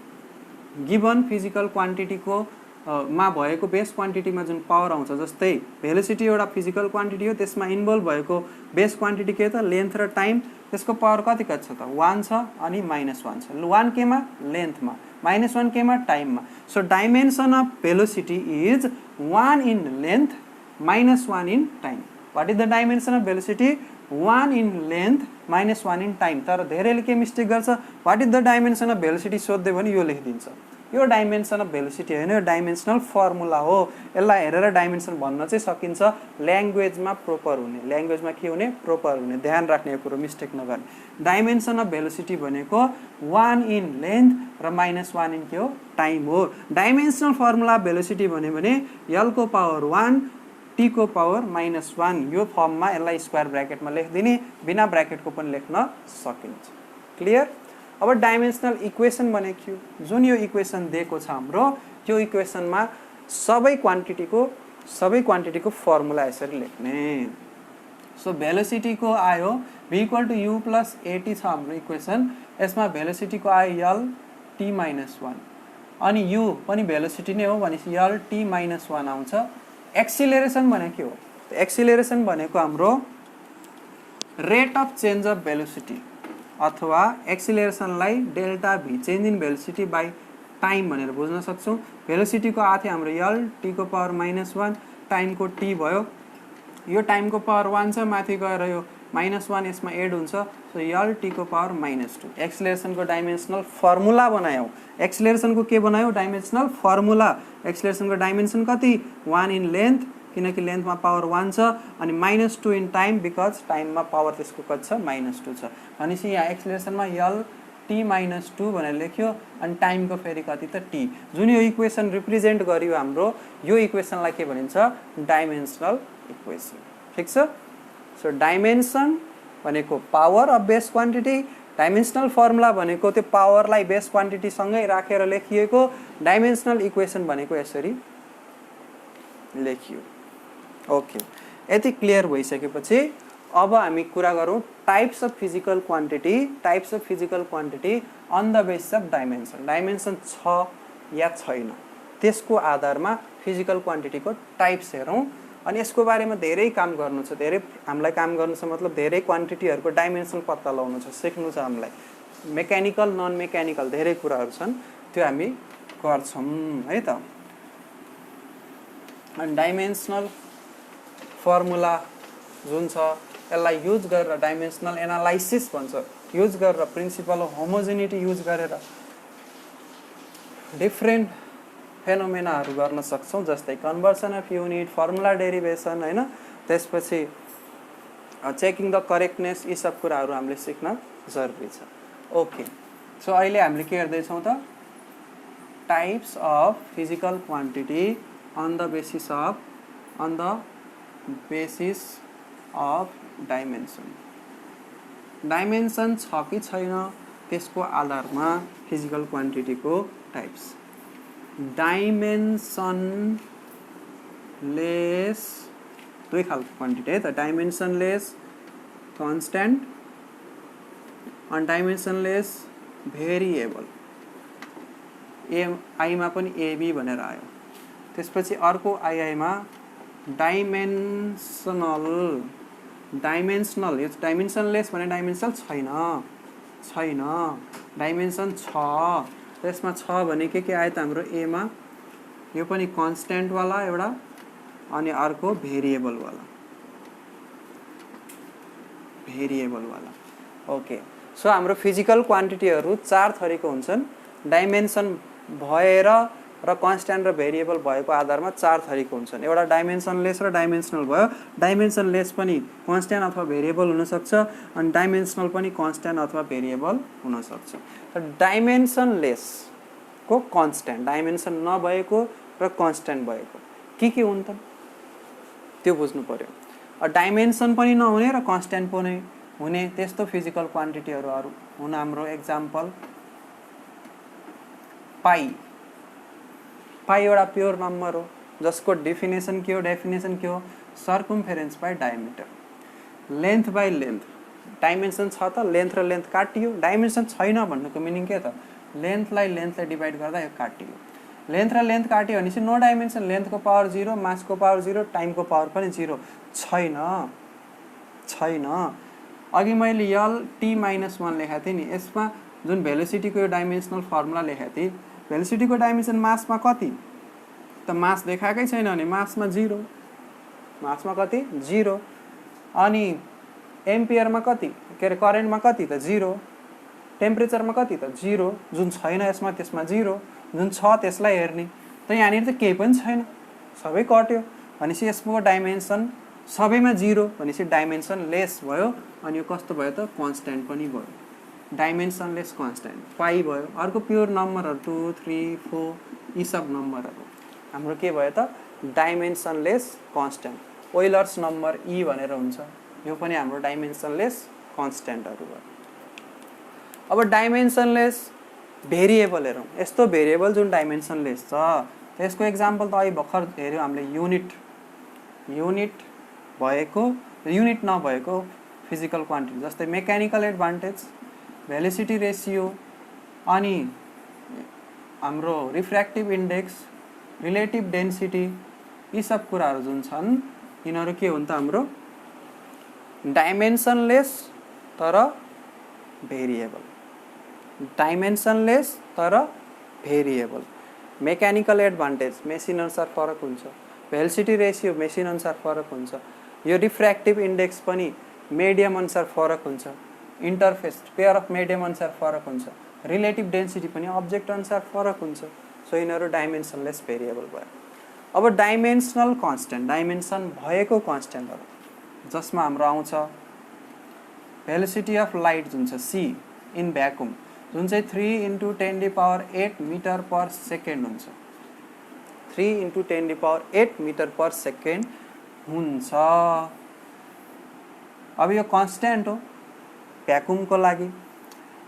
S1: given physical क्वान्टिटीको मा भएको बेस क्वान्टिटीमा जुन पावर आउँछ, जस्तै भेलोसिटी एउटा फिजिकल क्वान्टिटी हो, त्यसमा इन्भल्भ भएको बेस क्वान्टिटी के त? लेन्थ र टाइम। त्यसको पावर कति छ त? 1 छ अनि -1 छ। 1 केमा? लेन्थमा, -1 केमा? टाइममा। So dimension of velocity is 1 in length -1 in time. What is the dimension of velocity? 1 in length -1 in time. तर धेरैले के मिस्टेक गर्छ? What is the dimension of velocity सोध्दै भने यो लेखिदिन्छ। यो डाइमेन्सन अफ भेलोसिटी होइन, यो डाइमेन्सनल फर्मुला हो। यसलाई हेरेर डाइमेन्सन भन्न चाहिँ सकिन्छ, ल्याङ्ग्वेजमा प्रोपर हुने, ल्याङ्ग्वेजमा के हुने, प्रोपर हुने। ध्यान राख्ने यो कुरो, मिस्टेक नगर्ने। डाइमेन्सन अफ भेलोसिटी भनेको 1 इन लेन्थ र -1 इन के हो, टाइम हो। डाइमेन्सनल फर्मुला भेलोसिटी भन्यो भने l को पावर 1 t को पावर -1, यो फर्ममा यसलाई स्क्वायर ब्र्याकेटमा लेखिदिने, बिना ब्र्याकेटको पनि लेख्न सकिन्छ। क्लियर? अब डाइमेन्सनल इक्वेसन बनेको, जुन यो इक्वेसन दिएको छ हाम्रो, त्यो इक्वेसनमा सबै क्वान्टिटीको फर्मुला यसरी लेख्ने। सो भेलोसिटीको आयो v = u + at छ हाम्रो इक्वेसन। यसमा भेलोसिटीको आयो l t - 1, अनि u पनि भेलोसिटी नै हो भनेपछि l t - 1 आउँछ। एक्सिलरेसन भनेको के हो? एक्सिलरेसन भनेको हाम्रो rate of change of velocity, अथवा एक्सिलरेसनलाई delta v, change in velocity by time भनेर बुझ्न सक्छौँ। भेलोसिटीको आथे हाम्रो l t को पावर -1, टाइमको t भयो, यो टाइमको पावर 1 छ, माथि गएर यो -1 यसमा एड हुन्छ, सो l t को पावर -2। एक्सिलरेसनको डाइमेन्सनल फर्मुला बनायौँ। एक्सिलरेसनको के बनायौँ? Dimensional formula. एक्सिलरेसनको डाइमेन्सन कति? 1 इन लेन्थ, किनकि लेन्थमा पावर 1 छ, अनि -2 इन टाइम, बिकज टाइममा पावर त्यसको कति छ? -2 छ। भनेपछि यहाँ एक्सिलरेसनमा l t - 2 भनेर लेख्यो, अनि टाइमको फेरि कति त t। जुन यो इक्वेसन रिप्रेजेन्ट गरियो हाम्रो, यो इक्वेसनलाई के भनिन्छ? Dimensional equation. ठिक छ? सो डाइमेन्सन भनेको power of base quantity, dimensional formula भनेको त्यो पावरलाई बेस क्वान्टिटीसँगै राखेर लेखिएको, डाइमेन्सनल इक्वेसन भनेको यसरी लेखियो। ओके, यति क्लियर भइसकेपछि अब हामी कुरा गरौँ types of physical quantity. Types of physical quantity on the basis of dimension. Dimension छ या छैन, त्यसको आधारमा फिजिकल क्वान्टिटीको टाइप्स हेरौँ। अनि यसको बारेमा धेरै काम गर्नु छ, धेरै हामीलाई काम गर्नु छ, मतलब धेरै क्वान्टिटीहरूको डाइमेन्सन पत्ता लगाउनु छ, सिक्नु छ हामीलाई। मेकानिकल, नन मेकानिकल धेरै कुराहरू छन्, त्यो हामी गर्छौँ है त। अनि डाइमेन्सनल फर्मुला जुन छ, यसलाई युज गरेर डाइमेन्सनल एनालाइसिस भन्छ, युज गरेर प्रिन्सिपल अफ होमोजेनिटी युज गरेर डिफ्रेन्ट फेनोमेनाहरू गर्न सक्छौँ, जस्तै conversion of unit, formula derivation होइन, त्यसपछि चेकिङ द करेक्टनेस, यी सब कुराहरू हामीले सिक्न जरुरी छ। ओके, सो अहिले हामीले के गर्दैछौँ त? Types of physical quantity on the basis of dimension. Dimension छ कि छैन, त्यसको आधारमा फिजिकल क्वान्टिटीको टाइप्स। डाइमेन्सनलेस दुई खालको क्वान्टिटी है त, डाइमेन्सनलेस कन्स्ट्यान्ट अनि डाइमेन्सनलेस भेरिएबल। आईमा पनि एबी भनेर आयो, त्यसपछि अर्को आईआईमा डाइमेन्सनल। यो डाइमेन्सनलेस भने डाइमेन्सनल छैन, डाइमेन्सन छ, त्यसमा छ भने के आयो त हाम्रो एमा? यो पनि कन्स्ट्यान्टवाला एउटा, अनि अर्को भेरिएबलवाला। ओके, सो हाम्रो फिजिकल क्वान्टिटीहरू 4 थरीको हुन्छन्। डाइमेन्सन भएर र कन्स्ट्यान्ट र भेरिएबल भएको आधारमा 4 थरीको हुन्छन्। एउटा डाइमेन्सनलेस र डाइमेन्सनल भयो। डाइमेन्सनलेस पनि कन्स्ट्यान्ट अथवा भेरिएबल हुनसक्छ, अनि डाइमेन्सनल पनि कन्स्ट्यान्ट अथवा भेरिएबल हुनसक्छ। डाइमेन्सनलेसको कन्स्ट्यान्ट, डाइमेन्सन नभएको र कन्स्ट्यान्ट भएको के हुन् त? त्यो बुझ्नु पर्यो। डाइमेन्सन पनि नहुने र कन्स्ट्यान्ट पनि हुने त्यस्तो फिजिकल क्वान्टिटीहरू हुन् हाम्रो। एक्जाम्पल पाई एउटा प्योर नम्बर हो, जसको डेफिनेसन के हो? Circumference by diameter. Length by length, dimension छ त, लेन्थ र लेन्थ काटियो। डाइमेन्सन छैन भन्नुको मिनिङ के त? लेन्थलाई लेन्थले डिभाइड गर्दा यो काटियो। लेन्थ र लेन्थ काट्यो भनेपछि नो डाइमेन्सन। लेन्थको पावर 0, मासको पावर 0, टाइमको पावर पनि 0 छैन। अघि मैले l t - 1 लेखेको थिएँ नि, यसमा जुन भेलोसिटीको यो डाइमेन्सनल फर्मुला लेखेको थिएँ, भेलोसिटीको डाइमेन्सन मासमा कति त? मास देखाएकै छैन भने मासमा 0, मासमा कति? 0। अनि एम्पियरमा कति, के अरे करेन्टमा कति त? 0। टेम्परेचरमा कति त? 0, जुन छैन यसमा, त्यसमा 0। जुन छ त्यसलाई हेर्ने। त यहाँनिर त केही पनि छैन, सबै कट्यो भनेपछि यसको डाइमेन्सन सबैमा 0 भनेपछि डाइमेन्सन लेस भयो। अनि यो कस्तो भयो त कन्स्ट्यान्ट पनि भयो, डाइमेन्सनलेस कन्स्ट्यान्ट पाइ भयो। अर्को प्योर नम्बरहरू 2 3 4 यी सब नम्बरहरू हाम्रो के भयो त डाइमेन्सनलेस कन्स्ट्यान्ट। ओइलर्स नम्बर ई भनेर हुन्छ, यो पनि हाम्रो डाइमेन्सनलेस कन्स्ट्यान्टहरू भयो। अब डाइमेन्सनलेस भेरिएबल हेरौँ। यस्तो भेरिएबल जुन डाइमेन्सनलेस छ त्यसको एक्जाम्पल त अहिले भर्खर हेऱ्यौँ हामीले, युनिट भएको युनिट नभएको फिजिकल क्वान्टिटी जस्तै मेकानिकल एडभान्टेज, भेलोसिटी रेसियो, अनि हाम्रो रिफ्र्याक्टिभ इन्डेक्स, रिलेटिभ डेन्सिटी, यी सब कुराहरू जुन छन् यिनीहरू के हुन् त हाम्रो डाइमेन्सनलेस तर भेरिएबल। डाइमेन्सनलेस तर भेरिएबल। मेकानिकल एडभान्टेज मेसिन अनुसार फरक हुन्छ, भेलोसिटी रेसियो मेसिन अनुसार फरक हुन्छ, यो रिफ्र्याक्टिभ इन्डेक्स पनि मिडियम अनुसार फरक हुन्छ, इन्टरफेस पेयर अफ मिडियम अनुसार फरक हुन्छ, रिलेटिभ डेन्सिटी पनि अब्जेक्ट अनुसार फरक हुन्छ। सो यिनीहरू डाइमेन्सनलेस भेरिएबल भयो। अब डाइमेन्सनल कन्स्ट्यान्ट, डाइमेन्सन भएको कन्स्ट्यान्टहरू जसमा हाम्रो आउँछ भेलोसिटी अफ लाइट जुन छ सी इन भ्याकुम जुन चाहिँ 3 × 10⁸ मिटर पर सेकेन्ड हुन्छ, 3 × 10⁸ मिटर पर सेकेन्ड हुन्छ। अब यो कन्स्ट्यान्ट हो भ्याकुमको लागि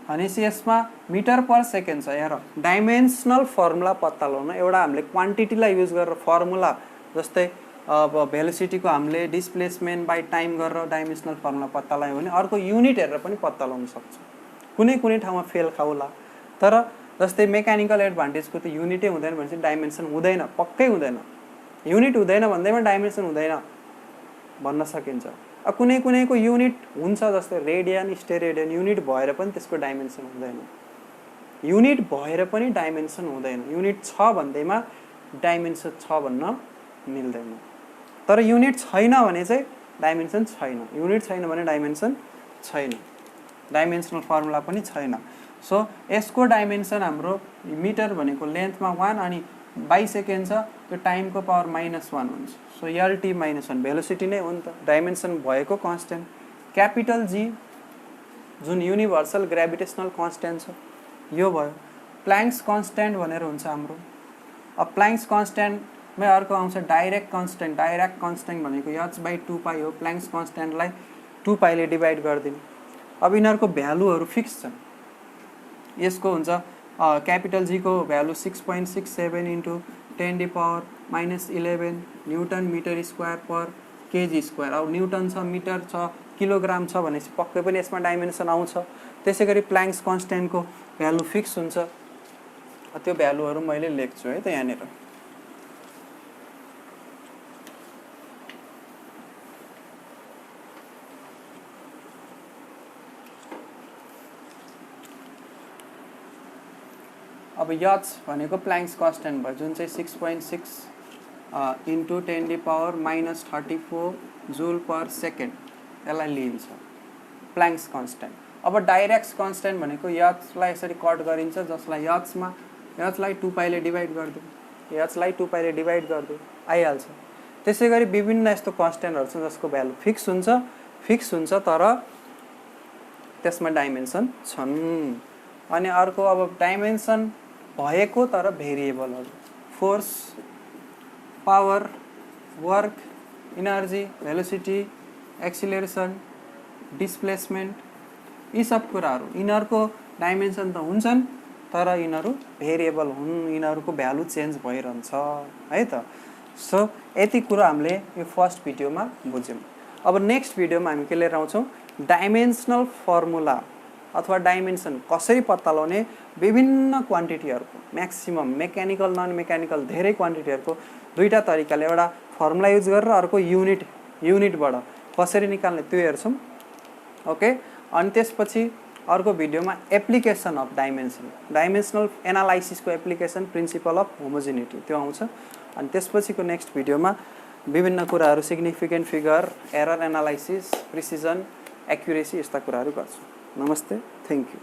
S1: भनेपछि यसमा मिटर पर सेकेन्ड छ। हेर डाइमेन्सनल फर्मुला पत्ता लगाउन एउटा हामीले क्वान्टिटीलाई युज गरेर फर्मुला जस्तै अब भेलोसिटीको हामीले डिस्प्लेसमेन्ट बाई टाइम गरेर डाइमेन्सनल फर्मुला पत्ता लगायो भने अर्को युनिट हेरेर पनि पत्ता लगाउन सक्छ। कुनै कुनै ठाउँमा फेल खाउला, तर जस्तै मेकानिकल एडभान्टेजको त युनिटै हुँदैन भनेपछि डाइमेन्सन हुँदैन, पक्कै हुँदैन। युनिट हुँदैन भन्दैमा डाइमेन्सन हुँदैन भन्न सकिन्छ। अब कुनै कुनैको युनिट हुन्छ जस्तै रेडियन, स्टेरेडियन, युनिट भएर पनि त्यसको डाइमेन्सन हुँदैन, युनिट भएर पनि डाइमेन्सन हुँदैन। युनिट छ भन्दैमा डाइमेन्सन छ भन्न मिल्दैन, तर युनिट छैन भने चाहिँ डाइमेन्सन छैन, युनिट छैन भने डाइमेन्सन छैन, डाइमेन्सनल फर्मुला पनि छैन। सो यसको डाइमेन्सन हाम्रो मिटर भनेको लेन्थमा 1 अनि बाई सेकेन्ड छ, त्यो टाइमको पावर -1 हुन्छ। सो LT -1 भेलोसिटी नै हो नि त, डाइमेन्सन भएको कन्स्ट्यान्ट। क्यापिटल जी जुन युनिभर्सल ग्रेभिटेसनल कन्स्ट्यान्ट छ यो भयो। प्ल्याङ्क्स कन्स्ट्यान्ट भनेर हुन्छ हाम्रो। अब प्ल्याङ्क्स कन्स्ट्यान्टमै अर्को आउँछ डाइरेक्ट कन्स्ट्यान्ट। डाइरेक्ट कन्स्ट्यान्ट भनेको h/2π हो। प्ल्याङ्क्स कन्स्ट्यान्टलाई 2π ले डिभाइड गरिदिनु। अब यिनीहरूको भ्यालुहरू फिक्स छन्। यसको हुन्छ क्यापिटल जी को भ्यालु 6.67 × 10⁻⁻11 न्युटन मिटर स्क्वायर पर केजी स्क्वायर। अब न्युटन छ, मिटर छ, किलोग्राम छ भनेपछि पक्कै पनि यसमा डाइमेन्सन आउँछ। त्यसै गरी प्ल्याङ्क्स कन्स्ट्यान्टको भ्यालु फिक्स हुन्छ, त्यो भ्यालुहरू मैले लेख्छु है त यहाँनिर। अब यच भनेको प्ल्याङ्क्स कन्स्ट्यान्ट भयो जुन चाहिँ 6.6 × 10⁻−34 जुल पर सेकेन्ड, यसलाई लिइन्छ प्ल्याङ्क्स कन्स्ट्यान्ट। अब डाइरेक्ट कन्स्ट्यान्ट भनेको यचलाई यसरी कट गरिन्छ जसलाई यचलाई 2π ले डिभाइड गरिदियो, यचलाई 2π ले डिभाइड गरिदियो आइहाल्छ। त्यसै गरी विभिन्न यस्तो कन्स्ट्यान्टहरू छन् जसको भ्यालु फिक्स हुन्छ तर त्यसमा डाइमेन्सन छन्। अनि अर्को अब डाइमेन्सन भएको तर भेरिएबलहरू force, power, work, energy, velocity, acceleration, displacement, यी सब कुराहरू यिनीहरूको डाइमेन्सन त हुन्छन् तर यिनीहरू भेरिएबल हुन्, यिनीहरूको भ्यालु चेन्ज भइरहन्छ है त। सो यति कुरा हामीले यो फर्स्ट भिडियोमा बुझ्यौँ। अब नेक्स्ट भिडियोमा हामी के लिएर आउँछौँ, डाइमेन्सनल फर्मुला अथवा डाइमेन्सन कसरी पत्ता लगाउने, विभिन्न क्वान्टिटीहरूको म्याक्सिमम मेकानिकल नन मेकानिकल धेरै क्वान्टिटीहरूको दुईटा तरिकाले, एउटा फर्मुला युज गरेर अर्को युनिटबाट कसरी निकाल्ने त्यो हेर्छौँ। ओके, अनि त्यसपछि अर्को भिडियोमा एप्लिकेसन अफ डाइमेन्सनल एनालाइसिसको एप्लिकेसन, प्रिन्सिपल अफ होमोजेनिटी त्यो आउँछ। अनि त्यसपछिको नेक्स्ट भिडियोमा विभिन्न कुराहरू significant figure, error analysis, precision, accuracy यस्ता कुराहरू गर्छौँ। नमस्ते, थ्याङ्क यू।